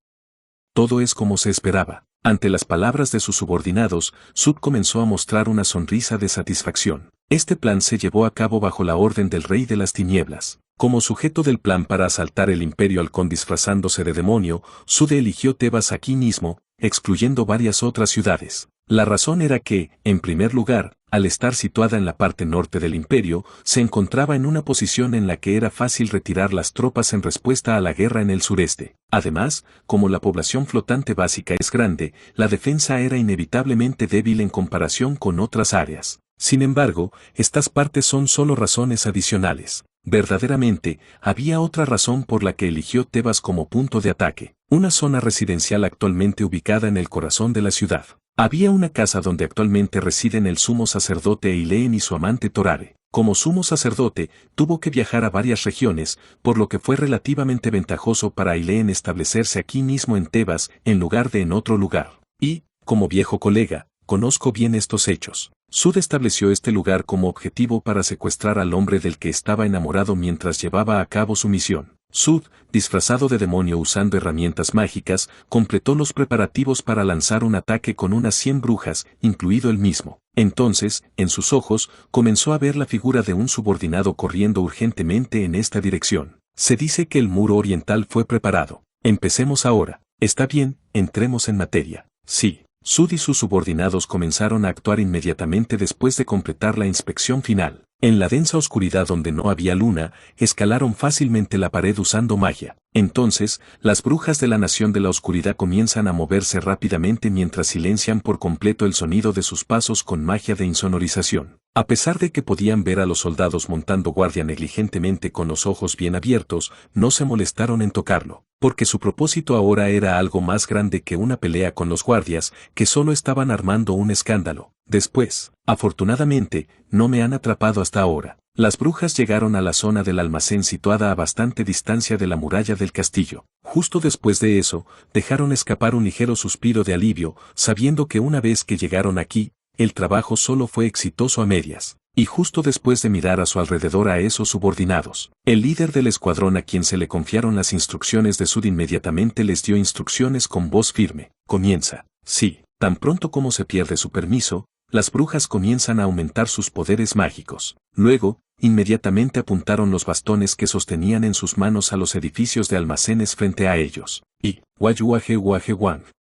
Todo es como se esperaba. Ante las palabras de sus subordinados, Sud comenzó a mostrar una sonrisa de satisfacción. Este plan se llevó a cabo bajo la orden del Rey de las Tinieblas. Como sujeto del plan para asaltar el Imperio Halcón disfrazándose de demonio, Sud eligió Tebas aquí mismo, excluyendo varias otras ciudades. La razón era que, en primer lugar, al estar situada en la parte norte del imperio, se encontraba en una posición en la que era fácil retirar las tropas en respuesta a la guerra en el sureste. Además, como la población flotante básica es grande, la defensa era inevitablemente débil en comparación con otras áreas. Sin embargo, estas partes son solo razones adicionales. Verdaderamente, había otra razón por la que eligió Tebas como punto de ataque, una zona residencial actualmente ubicada en el corazón de la ciudad. Había una casa donde actualmente residen el sumo sacerdote Eileen y su amante Torare. Como sumo sacerdote, tuvo que viajar a varias regiones, por lo que fue relativamente ventajoso para Eileen establecerse aquí mismo en Tebas, en lugar de en otro lugar. Y, como viejo colega, conozco bien estos hechos. Sud estableció este lugar como objetivo para secuestrar al hombre del que estaba enamorado mientras llevaba a cabo su misión. Sud, disfrazado de demonio usando herramientas mágicas, completó los preparativos para lanzar un ataque con unas 100 brujas, incluido él mismo. Entonces, en sus ojos, comenzó a ver la figura de un subordinado corriendo urgentemente en esta dirección. Se dice que el muro oriental fue preparado. Empecemos ahora. Está bien, entremos en materia. Sí. Sud y sus subordinados comenzaron a actuar inmediatamente después de completar la inspección final. En la densa oscuridad donde no había luna, escalaron fácilmente la pared usando magia. Entonces, las brujas de la Nación de la Oscuridad comienzan a moverse rápidamente mientras silencian por completo el sonido de sus pasos con magia de insonorización. A pesar de que podían ver a los soldados montando guardia negligentemente con los ojos bien abiertos, no se molestaron en tocarlo, porque su propósito ahora era algo más grande que una pelea con los guardias, que solo estaban armando un escándalo. Después, afortunadamente, no me han atrapado hasta ahora. Las brujas llegaron a la zona del almacén situada a bastante distancia de la muralla del castillo. Justo después de eso, dejaron escapar un ligero suspiro de alivio, sabiendo que una vez que llegaron aquí, el trabajo solo fue exitoso a medias. Y justo después de mirar a su alrededor a esos subordinados, el líder del escuadrón a quien se le confiaron las instrucciones de Sud inmediatamente les dio instrucciones con voz firme. Comienza. Sí, tan pronto como se pierde su permiso, las brujas comienzan a aumentar sus poderes mágicos. Luego, inmediatamente apuntaron los bastones que sostenían en sus manos a los edificios de almacenes frente a ellos. Y, guayuaje,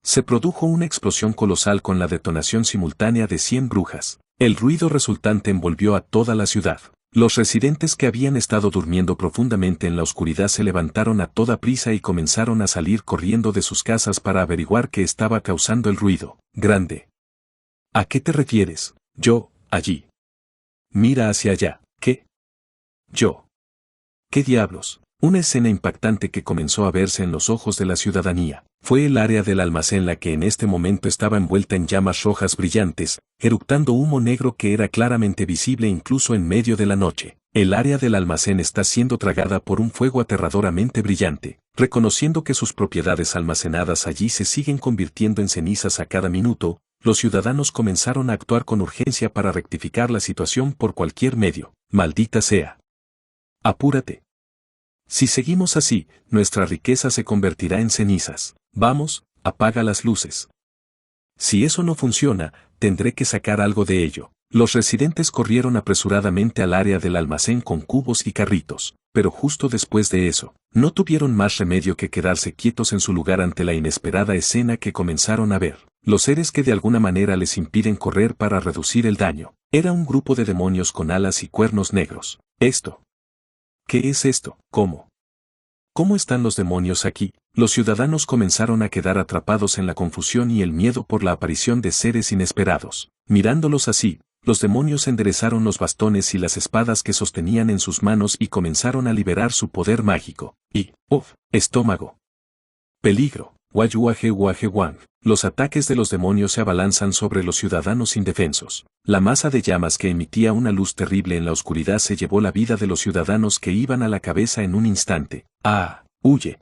se produjo una explosión colosal con la detonación simultánea de 100 brujas. El ruido resultante envolvió a toda la ciudad. Los residentes que habían estado durmiendo profundamente en la oscuridad se levantaron a toda prisa y comenzaron a salir corriendo de sus casas para averiguar qué estaba causando el ruido. Grande. ¿A qué te refieres? Yo, allí. Mira hacia allá. ¿Qué? Yo. ¿Qué diablos? Una escena impactante que comenzó a verse en los ojos de la ciudadanía. Fue el área del almacén la que en este momento estaba envuelta en llamas rojas brillantes, eructando humo negro que era claramente visible incluso en medio de la noche. El área del almacén está siendo tragada por un fuego aterradoramente brillante. Reconociendo que sus propiedades almacenadas allí se siguen convirtiendo en cenizas a cada minuto, los ciudadanos comenzaron a actuar con urgencia para rectificar la situación por cualquier medio. Maldita sea. Apúrate. Si seguimos así, nuestra riqueza se convertirá en cenizas. Vamos, apaga las luces. Si eso no funciona, tendré que sacar algo de ello. Los residentes corrieron apresuradamente al área del almacén con cubos y carritos, pero justo después de eso, no tuvieron más remedio que quedarse quietos en su lugar ante la inesperada escena que comenzaron a ver. Los seres que de alguna manera les impiden correr para reducir el daño. Era un grupo de demonios con alas y cuernos negros. Esto. ¿Qué es esto? ¿Cómo? ¿Cómo están los demonios aquí? Los ciudadanos comenzaron a quedar atrapados en la confusión y el miedo por la aparición de seres inesperados. Mirándolos así, los demonios enderezaron los bastones y las espadas que sostenían en sus manos y comenzaron a liberar su poder mágico. Y, estómago. Peligro. Guayuaje. Los ataques de los demonios se abalanzan sobre los ciudadanos indefensos. La masa de llamas que emitía una luz terrible en la oscuridad se llevó la vida de los ciudadanos que iban a la cabeza en un instante. ¡Ah! ¡Huye!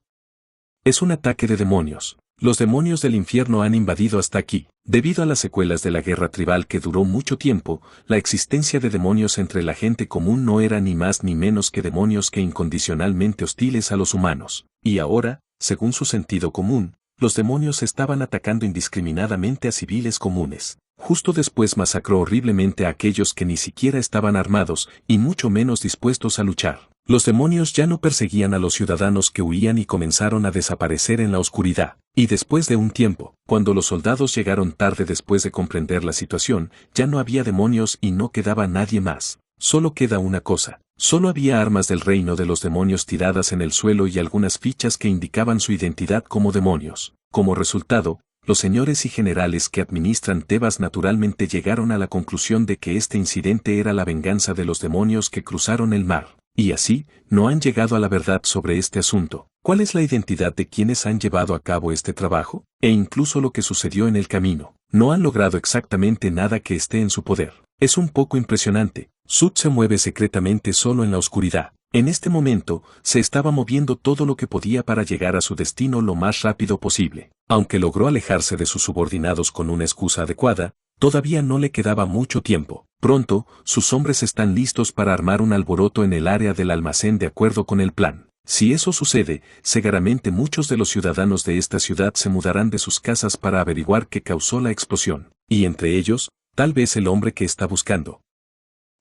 Es un ataque de demonios. Los demonios del infierno han invadido hasta aquí. Debido a las secuelas de la guerra tribal que duró mucho tiempo, la existencia de demonios entre la gente común no era ni más ni menos que demonios que incondicionalmente hostiles a los humanos. Y ahora, según su sentido común, los demonios estaban atacando indiscriminadamente a civiles comunes. Justo después masacró horriblemente a aquellos que ni siquiera estaban armados y mucho menos dispuestos a luchar. Los demonios ya no perseguían a los ciudadanos que huían y comenzaron a desaparecer en la oscuridad. Y después de un tiempo, cuando los soldados llegaron tarde después de comprender la situación, ya no había demonios y no quedaba nadie más. Solo queda una cosa. Solo había armas del reino de los demonios tiradas en el suelo y algunas fichas que indicaban su identidad como demonios. Como resultado, los señores y generales que administran Tebas naturalmente llegaron a la conclusión de que este incidente era la venganza de los demonios que cruzaron el mar. Y así, no han llegado a la verdad sobre este asunto. ¿Cuál es la identidad de quienes han llevado a cabo este trabajo? E incluso lo que sucedió en el camino. no han logrado exactamente nada que esté en su poder. Es un poco impresionante. Sud se mueve secretamente solo en la oscuridad. En este momento, se estaba moviendo todo lo que podía para llegar a su destino lo más rápido posible. Aunque logró alejarse de sus subordinados con una excusa adecuada, todavía no le quedaba mucho tiempo. Pronto, sus hombres están listos para armar un alboroto en el área del almacén de acuerdo con el plan. Si eso sucede, seguramente muchos de los ciudadanos de esta ciudad se mudarán de sus casas para averiguar qué causó la explosión. Y entre ellos, tal vez el hombre que está buscando.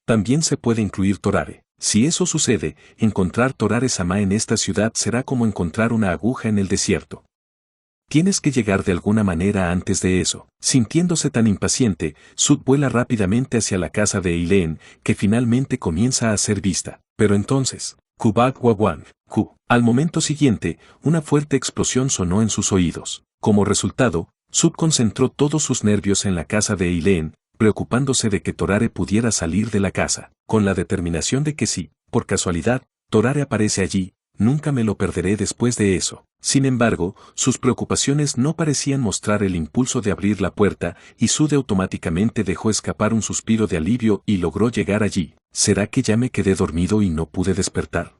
También se puede incluir Torare. Si eso sucede, encontrar Torare-sama en esta ciudad será como encontrar una aguja en el desierto. Tienes que llegar de alguna manera antes de eso. Sintiéndose tan impaciente, Sud vuela rápidamente hacia la casa de Eileen, que finalmente comienza a ser vista. Pero entonces, Kubak Wawang, Ku. Al momento siguiente, una fuerte explosión sonó en sus oídos. Como resultado, Sud concentró todos sus nervios en la casa de Eileen, preocupándose de que Torare pudiera salir de la casa, con la determinación de que si, por casualidad, Torare aparece allí, nunca me lo perderé después de eso. Sin embargo, sus preocupaciones no parecían mostrar el impulso de abrir la puerta, y Sud automáticamente dejó escapar un suspiro de alivio y logró llegar allí. ¿Será que ya me quedé dormido y no pude despertar?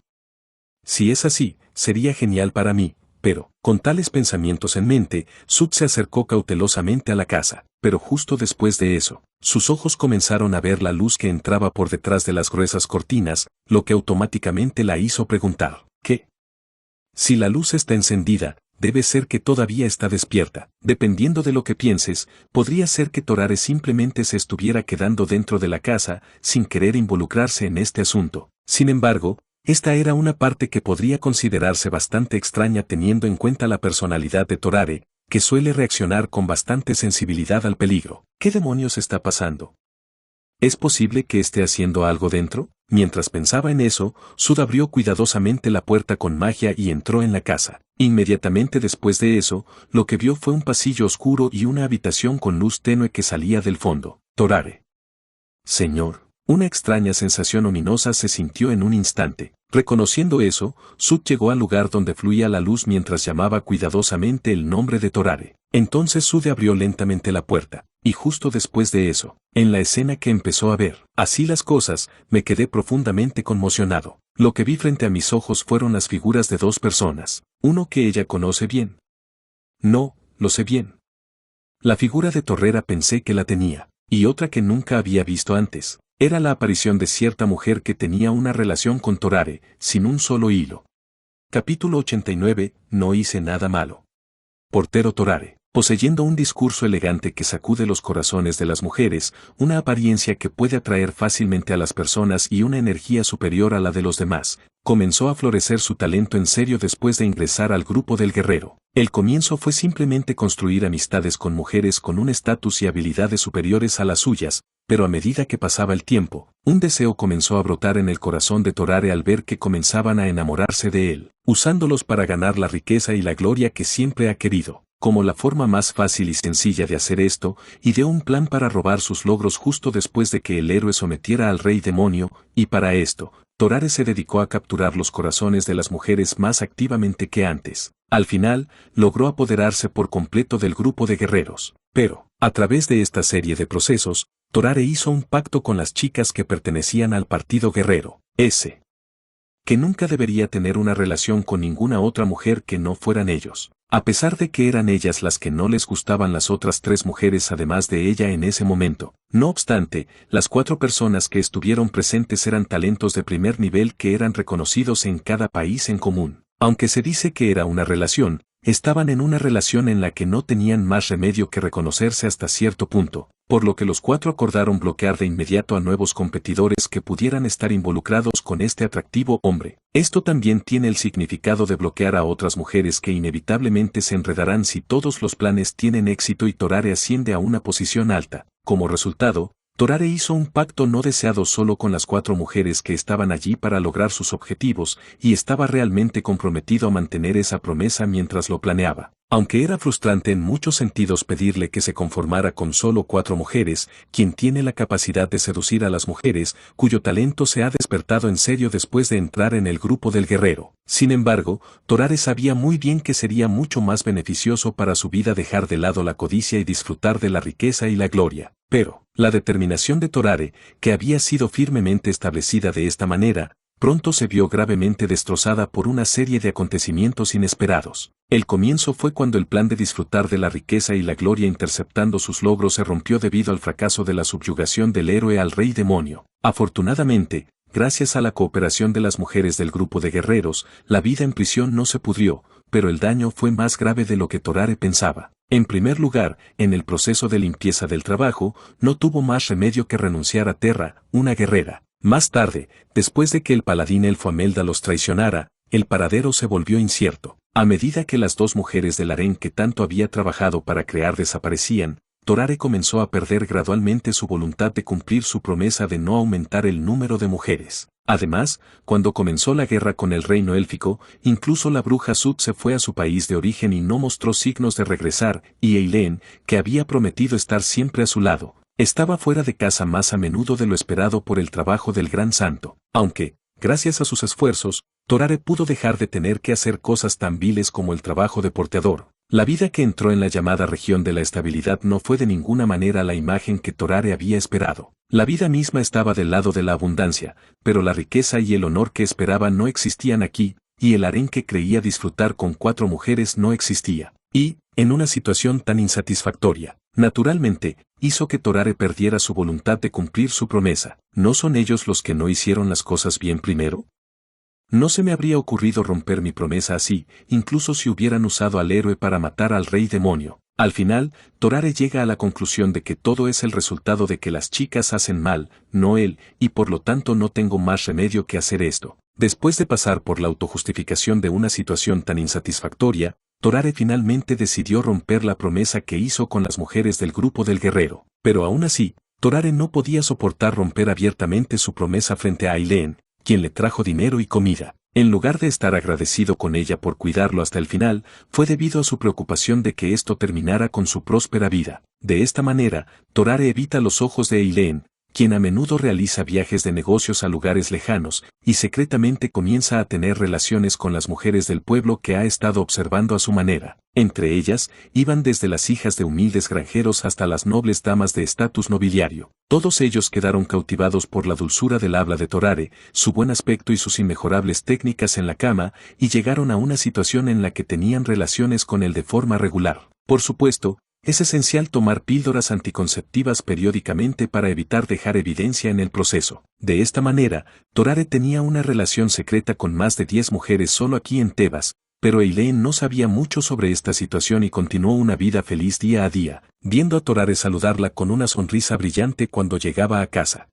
Si es así, sería genial para mí, pero, con tales pensamientos en mente, Sud se acercó cautelosamente a la casa, pero justo después de eso, sus ojos comenzaron a ver la luz que entraba por detrás de las gruesas cortinas, lo que automáticamente la hizo preguntar, ¿qué? Si la luz está encendida, debe ser que todavía está despierta. Dependiendo de lo que pienses, podría ser que Torare simplemente se estuviera quedando dentro de la casa, sin querer involucrarse en este asunto. Sin embargo, esta era una parte que podría considerarse bastante extraña teniendo en cuenta la personalidad de Torare, que suele reaccionar con bastante sensibilidad al peligro. ¿Qué demonios está pasando? ¿Es posible que esté haciendo algo dentro? Mientras pensaba en eso, Sud abrió cuidadosamente la puerta con magia y entró en la casa. Inmediatamente después de eso, lo que vio fue un pasillo oscuro y una habitación con luz tenue que salía del fondo. Torare. Señor. Una extraña sensación ominosa se sintió en un instante. Reconociendo eso, Sud llegó al lugar donde fluía la luz mientras llamaba cuidadosamente el nombre de Torare. Entonces Sud abrió lentamente la puerta, y justo después de eso, en la escena que empezó a ver, así las cosas, me quedé profundamente conmocionado. Lo que vi frente a mis ojos fueron las figuras de dos personas, uno que ella conoce bien. No, lo sé bien. La figura de Torrera pensé que la tenía, y otra que nunca había visto antes. Era la aparición de cierta mujer que tenía una relación con Torare, sin un solo hilo. Capítulo 89, no hice nada malo. Portero Torare, poseyendo un discurso elegante que sacude los corazones de las mujeres, una apariencia que puede atraer fácilmente a las personas y una energía superior a la de los demás, comenzó a florecer su talento en serio después de ingresar al grupo del guerrero. El comienzo fue simplemente construir amistades con mujeres con un estatus y habilidades superiores a las suyas, pero a medida que pasaba el tiempo, un deseo comenzó a brotar en el corazón de Torare al ver que comenzaban a enamorarse de él, usándolos para ganar la riqueza y la gloria que siempre ha querido. Como la forma más fácil y sencilla de hacer esto, ideó un plan para robar sus logros justo después de que el héroe sometiera al rey demonio, y para esto, Torare se dedicó a capturar los corazones de las mujeres más activamente que antes. Al final, logró apoderarse por completo del grupo de guerreros. Pero, a través de esta serie de procesos, Torare hizo un pacto con las chicas que pertenecían al partido guerrero, que nunca debería tener una relación con ninguna otra mujer que no fueran ellos. A pesar de que eran ellas las que no les gustaban las otras tres mujeres además de ella en ese momento. No obstante, las 4 personas que estuvieron presentes eran talentos de primer nivel que eran reconocidos en cada país en común. Aunque se dice que era una relación, estaban en una relación en la que no tenían más remedio que reconocerse hasta cierto punto, por lo que los 4 acordaron bloquear de inmediato a nuevos competidores que pudieran estar involucrados con este atractivo hombre. Esto también tiene el significado de bloquear a otras mujeres que inevitablemente se enredarán si todos los planes tienen éxito y Torare asciende a una posición alta. Como resultado, Torare hizo un pacto no deseado solo con las 4 mujeres que estaban allí para lograr sus objetivos, y estaba realmente comprometido a mantener esa promesa mientras lo planeaba. Aunque era frustrante en muchos sentidos pedirle que se conformara con solo 4 mujeres, quien tiene la capacidad de seducir a las mujeres, cuyo talento se ha despertado en serio después de entrar en el grupo del guerrero. Sin embargo, Torare sabía muy bien que sería mucho más beneficioso para su vida dejar de lado la codicia y disfrutar de la riqueza y la gloria. Pero, la determinación de Torare, que había sido firmemente establecida de esta manera, pronto se vio gravemente destrozada por una serie de acontecimientos inesperados. El comienzo fue cuando el plan de disfrutar de la riqueza y la gloria interceptando sus logros se rompió debido al fracaso de la subyugación del héroe al rey demonio. Afortunadamente, gracias a la cooperación de las mujeres del grupo de guerreros, la vida en prisión no se pudrió, pero el daño fue más grave de lo que Torare pensaba. En primer lugar, en el proceso de limpieza del trabajo, no tuvo más remedio que renunciar a Terra, una guerrera. Más tarde, después de que el paladín elfo Amelda los traicionara, el paradero se volvió incierto. A medida que las 2 mujeres del harén que tanto había trabajado para crear desaparecían, Torare comenzó a perder gradualmente su voluntad de cumplir su promesa de no aumentar el número de mujeres. Además, cuando comenzó la guerra con el reino élfico, incluso la bruja Sud se fue a su país de origen y no mostró signos de regresar, y Eileen, que había prometido estar siempre a su lado, estaba fuera de casa más a menudo de lo esperado por el trabajo del gran santo, aunque, gracias a sus esfuerzos, Torare pudo dejar de tener que hacer cosas tan viles como el trabajo de porteador. La vida que entró en la llamada región de la estabilidad no fue de ninguna manera la imagen que Torare había esperado. La vida misma estaba del lado de la abundancia, pero la riqueza y el honor que esperaba no existían aquí, y el harén que creía disfrutar con 4 mujeres no existía. Y, en una situación tan insatisfactoria, naturalmente, hizo que Torare perdiera su voluntad de cumplir su promesa. ¿No son ellos los que no hicieron las cosas bien primero? No se me habría ocurrido romper mi promesa así, incluso si hubieran usado al héroe para matar al rey demonio. Al final, Torare llega a la conclusión de que todo es el resultado de que las chicas hacen mal, no él, y por lo tanto no tengo más remedio que hacer esto. Después de pasar por la autojustificación de una situación tan insatisfactoria, Torare finalmente decidió romper la promesa que hizo con las mujeres del grupo del guerrero. Pero aún así, Torare no podía soportar romper abiertamente su promesa frente a Eileen, quien le trajo dinero y comida. En lugar de estar agradecido con ella por cuidarlo hasta el final, fue debido a su preocupación de que esto terminara con su próspera vida. De esta manera, Torare evita los ojos de Eileen, quien a menudo realiza viajes de negocios a lugares lejanos, y secretamente comienza a tener relaciones con las mujeres del pueblo que ha estado observando a su manera. Entre ellas, iban desde las hijas de humildes granjeros hasta las nobles damas de estatus nobiliario. Todos ellos quedaron cautivados por la dulzura del habla de Torare, su buen aspecto y sus inmejorables técnicas en la cama, y llegaron a una situación en la que tenían relaciones con él de forma regular. Por supuesto, es esencial tomar píldoras anticonceptivas periódicamente para evitar dejar evidencia en el proceso. De esta manera, Torare tenía una relación secreta con más de 10 mujeres solo aquí en Tebas, pero Eileen no sabía mucho sobre esta situación y continuó una vida feliz día a día, viendo a Torare saludarla con una sonrisa brillante cuando llegaba a casa.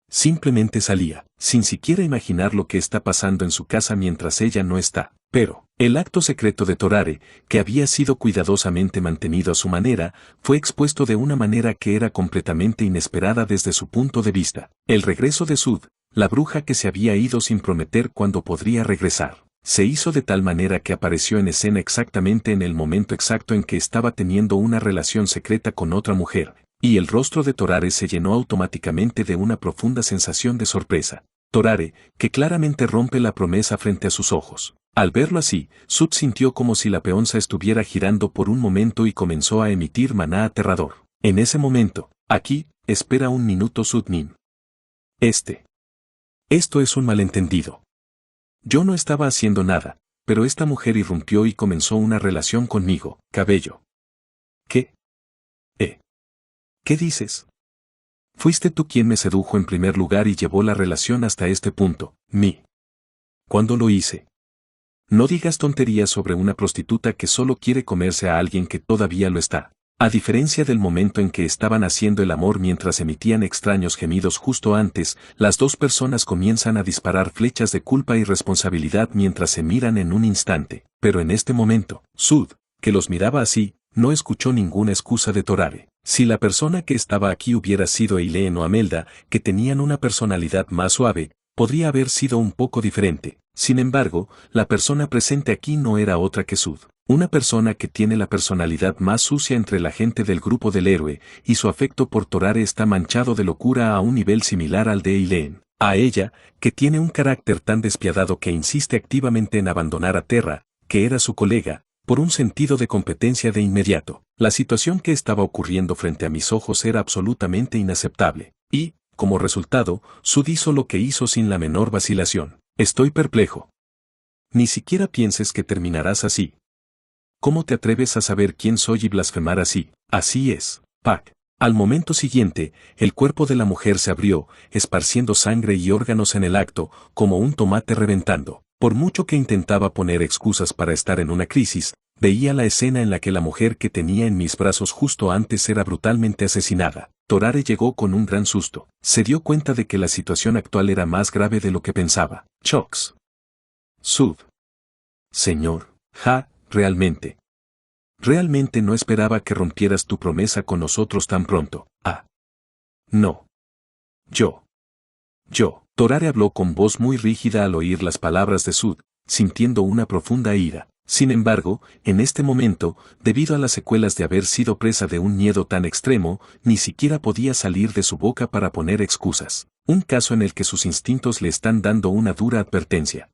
Simplemente salía, sin siquiera imaginar lo que está pasando en su casa mientras ella no está. Pero, el acto secreto de Torare, que había sido cuidadosamente mantenido a su manera, fue expuesto de una manera que era completamente inesperada desde su punto de vista. El regreso de Sud, la bruja que se había ido sin prometer cuándo podría regresar, se hizo de tal manera que apareció en escena exactamente en el momento exacto en que estaba teniendo una relación secreta con otra mujer, y el rostro de Torare se llenó automáticamente de una profunda sensación de sorpresa. Torare, que claramente rompe la promesa frente a sus ojos. Al verlo así, Sud sintió como si la peonza estuviera girando por un momento y comenzó a emitir maná aterrador. En ese momento, aquí, espera un minuto Sud-Nin. Esto es un malentendido. Yo no estaba haciendo nada, pero esta mujer irrumpió y comenzó una relación conmigo, cabello. ¿Qué? ¿Qué dices? Fuiste tú quien me sedujo en primer lugar y llevó la relación hasta este punto, ¿Cuándo lo hice? No digas tonterías sobre una prostituta que solo quiere comerse a alguien que todavía lo está. A diferencia del momento en que estaban haciendo el amor mientras emitían extraños gemidos justo antes, las 2 personas comienzan a disparar flechas de culpa y responsabilidad mientras se miran en un instante. Pero en este momento, Sud, que los miraba así, no escuchó ninguna excusa de Torare. Si la persona que estaba aquí hubiera sido Eileen o Amelda, que tenían una personalidad más suave, podría haber sido un poco diferente. Sin embargo, la persona presente aquí no era otra que Sud. Una persona que tiene la personalidad más sucia entre la gente del grupo del héroe, y su afecto por Torare está manchado de locura a un nivel similar al de Eileen. A ella, que tiene un carácter tan despiadado que insiste activamente en abandonar a Terra, que era su colega, por un sentido de competencia de inmediato. La situación que estaba ocurriendo frente a mis ojos era absolutamente inaceptable. Y, como resultado, Sud hizo lo que hizo sin la menor vacilación. Estoy perplejo. Ni siquiera pienses que terminarás así. ¿Cómo te atreves a saber quién soy y blasfemar así? Así es, Pac. Al momento siguiente, el cuerpo de la mujer se abrió, esparciendo sangre y órganos en el acto, como un tomate reventando. Por mucho que intentaba poner excusas para estar en una crisis, veía la escena en la que la mujer que tenía en mis brazos justo antes era brutalmente asesinada. Torare llegó con un gran susto. Se dio cuenta de que la situación actual era más grave de lo que pensaba. Chox. Sud. Señor, realmente. Realmente no esperaba que rompieras tu promesa con nosotros tan pronto. No. Yo. Torare habló con voz muy rígida al oír las palabras de Sud, sintiendo una profunda ira. Sin embargo, en este momento, debido a las secuelas de haber sido presa de un miedo tan extremo, ni siquiera podía salir de su boca para poner excusas. Un caso en el que sus instintos le están dando una dura advertencia.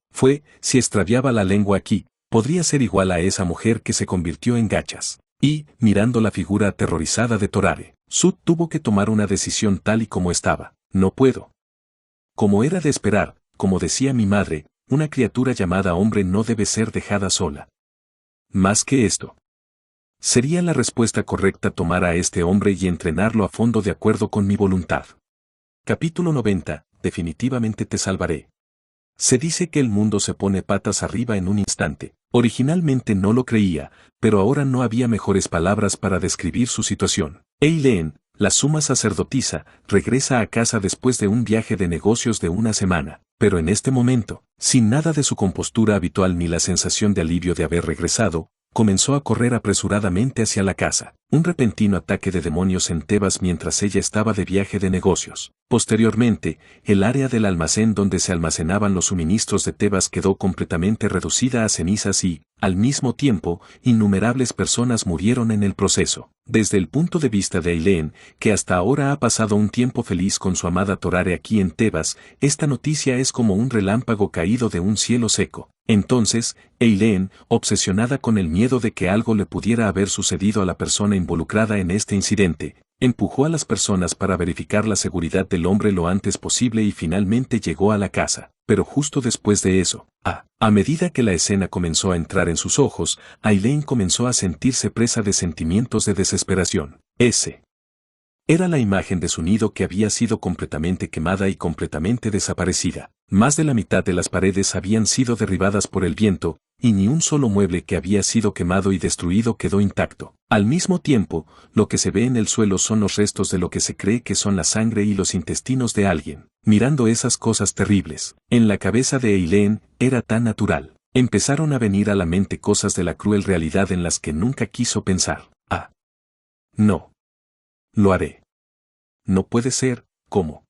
Si extraviaba la lengua aquí, podría ser igual a esa mujer que se convirtió en gachas. Y, mirando la figura aterrorizada de Torare, Sud tuvo que tomar una decisión tal y como estaba. No puedo. Como era de esperar, como decía mi madre, una criatura llamada hombre no debe ser dejada sola. Más que esto. Sería la respuesta correcta tomar a este hombre y entrenarlo a fondo de acuerdo con mi voluntad. Capítulo 90. Definitivamente te salvaré. Se dice que el mundo se pone patas arriba en un instante. Originalmente no lo creía, pero ahora no había mejores palabras para describir su situación. Eileen, la suma sacerdotisa, regresa a casa después de un viaje de negocios de una semana, pero en este momento, sin nada de su compostura habitual ni la sensación de alivio de haber regresado, comenzó a correr apresuradamente hacia la casa. Un repentino ataque de demonios en Tebas mientras ella estaba de viaje de negocios. Posteriormente, el área del almacén donde se almacenaban los suministros de Tebas quedó completamente reducida a cenizas y, al mismo tiempo, innumerables personas murieron en el proceso. Desde el punto de vista de Eileen, que hasta ahora ha pasado un tiempo feliz con su amada Torare aquí en Tebas, esta noticia es como un relámpago caído de un cielo seco. Entonces, Eileen, obsesionada con el miedo de que algo le pudiera haber sucedido a la persona involucrada en este incidente, empujó a las personas para verificar la seguridad del hombre lo antes posible y finalmente llegó a la casa. Pero justo después de eso, a medida que la escena comenzó a entrar en sus ojos, Eileen comenzó a sentirse presa de sentimientos de desesperación. Era la imagen de su nido que había sido completamente quemada y completamente desaparecida. Más de la mitad de las paredes habían sido derribadas por el viento, y ni un solo mueble que había sido quemado y destruido quedó intacto. Al mismo tiempo, lo que se ve en el suelo son los restos de lo que se cree que son la sangre y los intestinos de alguien. Mirando esas cosas terribles, en la cabeza de Eileen, era tan natural. Empezaron a venir a la mente cosas de la cruel realidad en las que nunca quiso pensar. No. Lo haré. No puede ser, ¿cómo?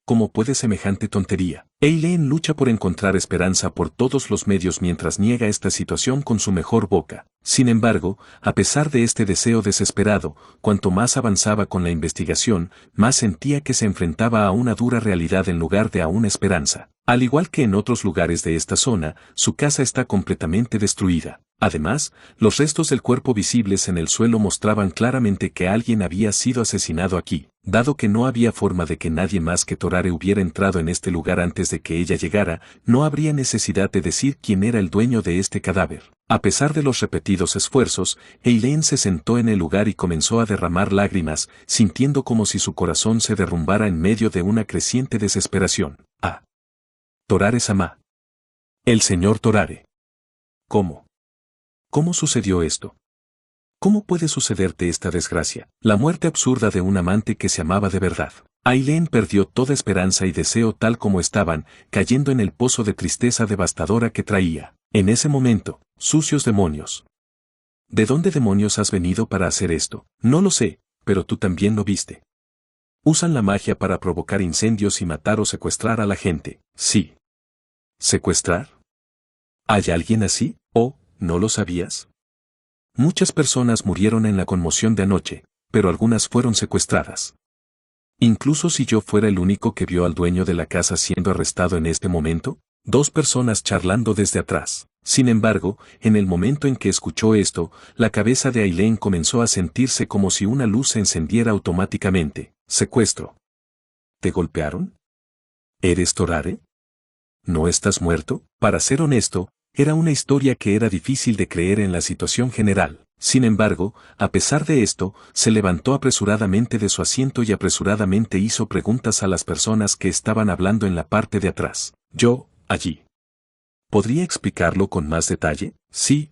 ¿Cómo puede semejante tontería? Eileen lucha por encontrar esperanza por todos los medios mientras niega esta situación con su mejor boca. Sin embargo, a pesar de este deseo desesperado, cuanto más avanzaba con la investigación, más sentía que se enfrentaba a una dura realidad en lugar de a una esperanza. Al igual que en otros lugares de esta zona, su casa está completamente destruida. Además, los restos del cuerpo visibles en el suelo mostraban claramente que alguien había sido asesinado aquí. Dado que no había forma de que nadie más que Torare hubiera entrado en este lugar antes de que ella llegara, no habría necesidad de decir quién era el dueño de este cadáver. A pesar de los repetidos esfuerzos, Eileen se sentó en el lugar y comenzó a derramar lágrimas, sintiendo como si su corazón se derrumbara en medio de una creciente desesperación. Torare-sama. El señor Torare. ¿Cómo? ¿Cómo sucedió esto? ¿Cómo puede sucederte esta desgracia? La muerte absurda de un amante que se amaba de verdad. Eileen perdió toda esperanza y deseo tal como estaban, cayendo en el pozo de tristeza devastadora que traía. En ese momento, sucios demonios. ¿De dónde demonios has venido para hacer esto? No lo sé, pero tú también lo viste. Usan la magia para provocar incendios y matar o secuestrar a la gente. Sí. ¿Secuestrar? ¿Hay alguien así? ¿O, no lo sabías? Muchas personas murieron en la conmoción de anoche, pero algunas fueron secuestradas. Incluso si yo fuera el único que vio al dueño de la casa siendo arrestado en este momento, dos personas charlando desde atrás. Sin embargo, en el momento en que escuchó esto, la cabeza de Aileen comenzó a sentirse como si una luz se encendiera automáticamente. ¿Secuestro? ¿Te golpearon? ¿Eres Torare? ¿No estás muerto? Para ser honesto, era una historia que era difícil de creer en la situación general. Sin embargo, a pesar de esto, se levantó apresuradamente de su asiento y apresuradamente hizo preguntas a las personas que estaban hablando en la parte de atrás. Yo, allí. ¿Podría explicarlo con más detalle? Sí,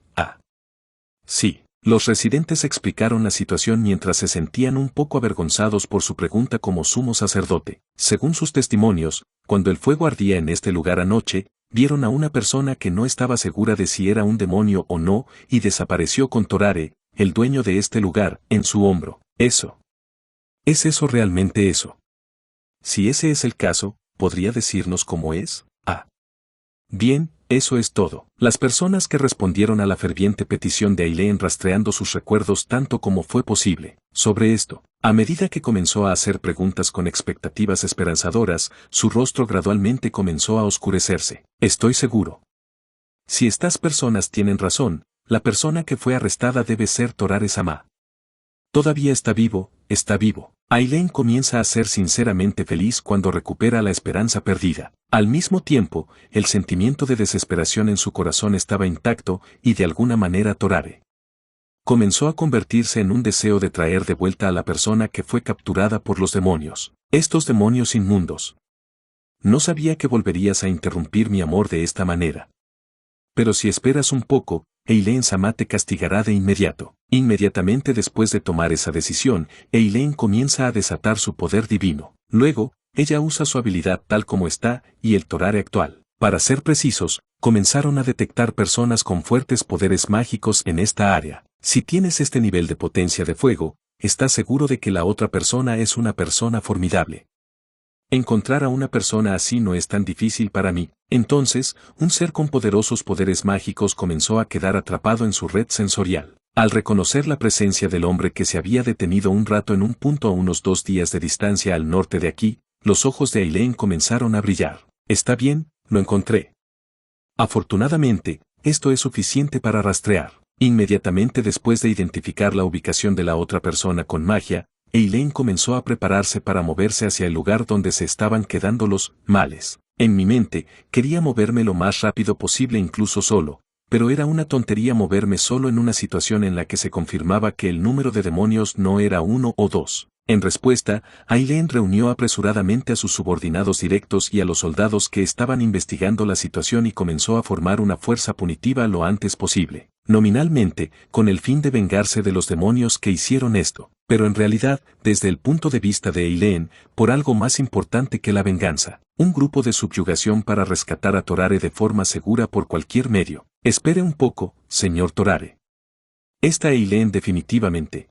sí. Los residentes explicaron la situación mientras se sentían un poco avergonzados por su pregunta como sumo sacerdote. Según sus testimonios, cuando el fuego ardía en este lugar anoche, vieron a una persona que no estaba segura de si era un demonio o no, y desapareció con Torare, el dueño de este lugar, en su hombro. Eso. ¿Es eso realmente eso? Si ese es el caso, ¿podría decirnos cómo es? Bien, eso es todo. Las personas que respondieron a la ferviente petición de Aileen rastreando sus recuerdos tanto como fue posible. Sobre esto, a medida que comenzó a hacer preguntas con expectativas esperanzadoras, su rostro gradualmente comenzó a oscurecerse. Estoy seguro. Si estas personas tienen razón, la persona que fue arrestada debe ser Torare-sama. Todavía está vivo, está vivo. Aileen comienza a ser sinceramente feliz cuando recupera la esperanza perdida. Al mismo tiempo, el sentimiento de desesperación en su corazón estaba intacto y de alguna manera Torare comenzó a convertirse en un deseo de traer de vuelta a la persona que fue capturada por los demonios. Estos demonios inmundos. No sabía que volverías a interrumpir mi amor de esta manera. Pero si esperas un poco, Aileen-sama te castigará de inmediato. Inmediatamente después de tomar esa decisión, Aileen comienza a desatar su poder divino. Luego, ella usa su habilidad tal como está y el Torare actual. Para ser precisos, comenzaron a detectar personas con fuertes poderes mágicos en esta área. Si tienes este nivel de potencia de fuego, estás seguro de que la otra persona es una persona formidable. Encontrar a una persona así no es tan difícil para mí. Entonces, un ser con poderosos poderes mágicos comenzó a quedar atrapado en su red sensorial. Al reconocer la presencia del hombre que se había detenido un rato en un punto a unos 2 días de distancia al norte de aquí, los ojos de Aileen comenzaron a brillar. Está bien, lo encontré. Afortunadamente, esto es suficiente para rastrear. Inmediatamente después de identificar la ubicación de la otra persona con magia, Aileen comenzó a prepararse para moverse hacia el lugar donde se estaban quedando los males. En mi mente, quería moverme lo más rápido posible incluso solo, pero era una tontería moverme solo en una situación en la que se confirmaba que el número de demonios no era 1 o 2. En respuesta, Aileen reunió apresuradamente a sus subordinados directos y a los soldados que estaban investigando la situación y comenzó a formar una fuerza punitiva lo antes posible. Nominalmente, con el fin de vengarse de los demonios que hicieron esto, pero en realidad, desde el punto de vista de Aileen, por algo más importante que la venganza, un grupo de subyugación para rescatar a Torare de forma segura por cualquier medio. Espere un poco, señor Torare. Esta Aileen definitivamente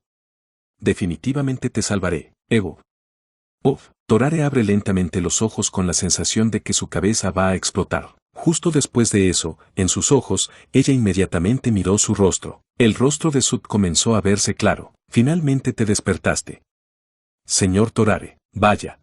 te salvaré, Ego. Torare abre lentamente los ojos con la sensación de que su cabeza va a explotar. Justo después de eso, en sus ojos, ella inmediatamente miró su rostro. El rostro de Sud comenzó a verse claro. Finalmente te despertaste. Señor Torare, vaya.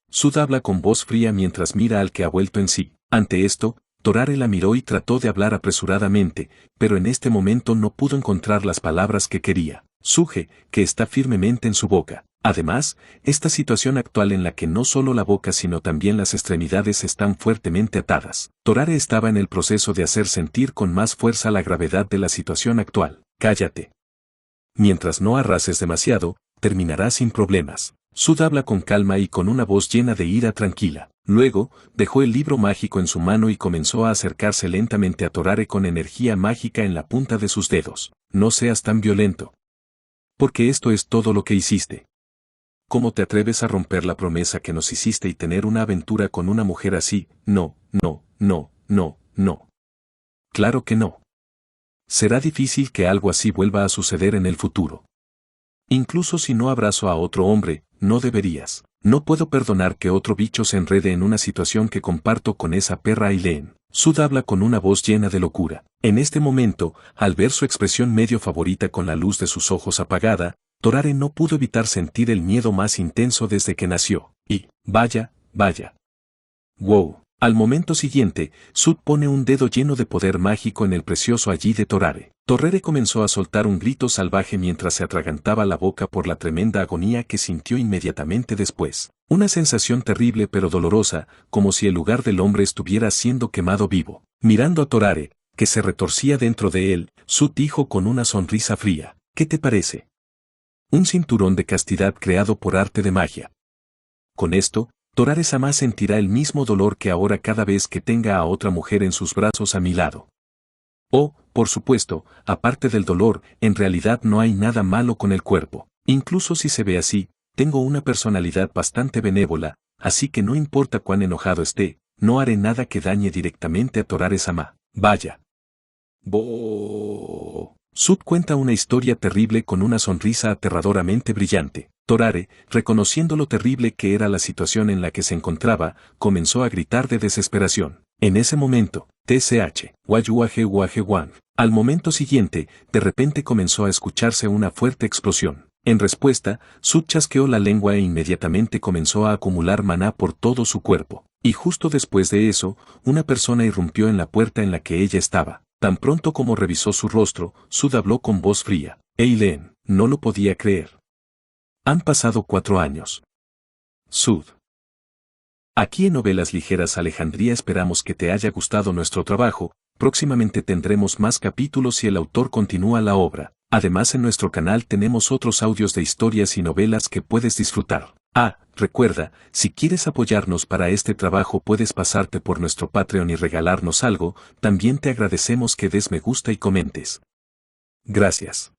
Sud habla con voz fría mientras mira al que ha vuelto en sí. Ante esto, Torare la miró y trató de hablar apresuradamente, pero en este momento no pudo encontrar las palabras que quería. Suje, que está firmemente en su boca. Además, esta situación actual en la que no solo la boca sino también las extremidades están fuertemente atadas. Torare estaba en el proceso de hacer sentir con más fuerza la gravedad de la situación actual. Cállate. Mientras no arrases demasiado, terminarás sin problemas. Sud habla con calma y con una voz llena de ira tranquila. Luego, dejó el libro mágico en su mano y comenzó a acercarse lentamente a Torare con energía mágica en la punta de sus dedos. No seas tan violento. Porque esto es todo lo que hiciste. ¿Cómo te atreves a romper la promesa que nos hiciste y tener una aventura con una mujer así? No. Claro que no. Será difícil que algo así vuelva a suceder en el futuro. Incluso si no abrazo a otro hombre, no deberías. No puedo perdonar que otro bicho se enrede en una situación que comparto con esa perra Aileen. Sud habla con una voz llena de locura. En este momento, al ver su expresión medio favorita con la luz de sus ojos apagada, Torare no pudo evitar sentir el miedo más intenso desde que nació. Y, vaya, vaya. Wow. Al momento siguiente, Sud pone un dedo lleno de poder mágico en el precioso allí de Torare. Torare comenzó a soltar un grito salvaje mientras se atragantaba la boca por la tremenda agonía que sintió inmediatamente después. Una sensación terrible pero dolorosa, como si el lugar del hombre estuviera siendo quemado vivo. Mirando a Torare, que se retorcía dentro de él, Sud dijo con una sonrisa fría: ¿Qué te parece? Un cinturón de castidad creado por arte de magia. Con esto, Torare-sama sentirá el mismo dolor que ahora cada vez que tenga a otra mujer en sus brazos a mi lado. Oh, por supuesto, aparte del dolor, en realidad no hay nada malo con el cuerpo. Incluso si se ve así, tengo una personalidad bastante benévola, así que no importa cuán enojado esté, no haré nada que dañe directamente a Torare-sama. Vaya. Bo. Sud cuenta una historia terrible con una sonrisa aterradoramente brillante. Torare, reconociendo lo terrible que era la situación en la que se encontraba, comenzó a gritar de desesperación. En ese momento, TCH, Wayuaje Wang. Al momento siguiente, de repente comenzó a escucharse una fuerte explosión. En respuesta, Sud chasqueó la lengua e inmediatamente comenzó a acumular maná por todo su cuerpo. Y justo después de eso, una persona irrumpió en la puerta en la que ella estaba. Tan pronto como revisó su rostro, Sud habló con voz fría. Aileen, no lo podía creer. Han pasado 4 años. Sud. Aquí en Novelas Ligeras Alejandría esperamos que te haya gustado nuestro trabajo. Próximamente tendremos más capítulos si el autor continúa la obra. Además en nuestro canal tenemos otros audios de historias y novelas que puedes disfrutar. Recuerda, si quieres apoyarnos para este trabajo puedes pasarte por nuestro Patreon y regalarnos algo, también te agradecemos que des me gusta y comentes. Gracias.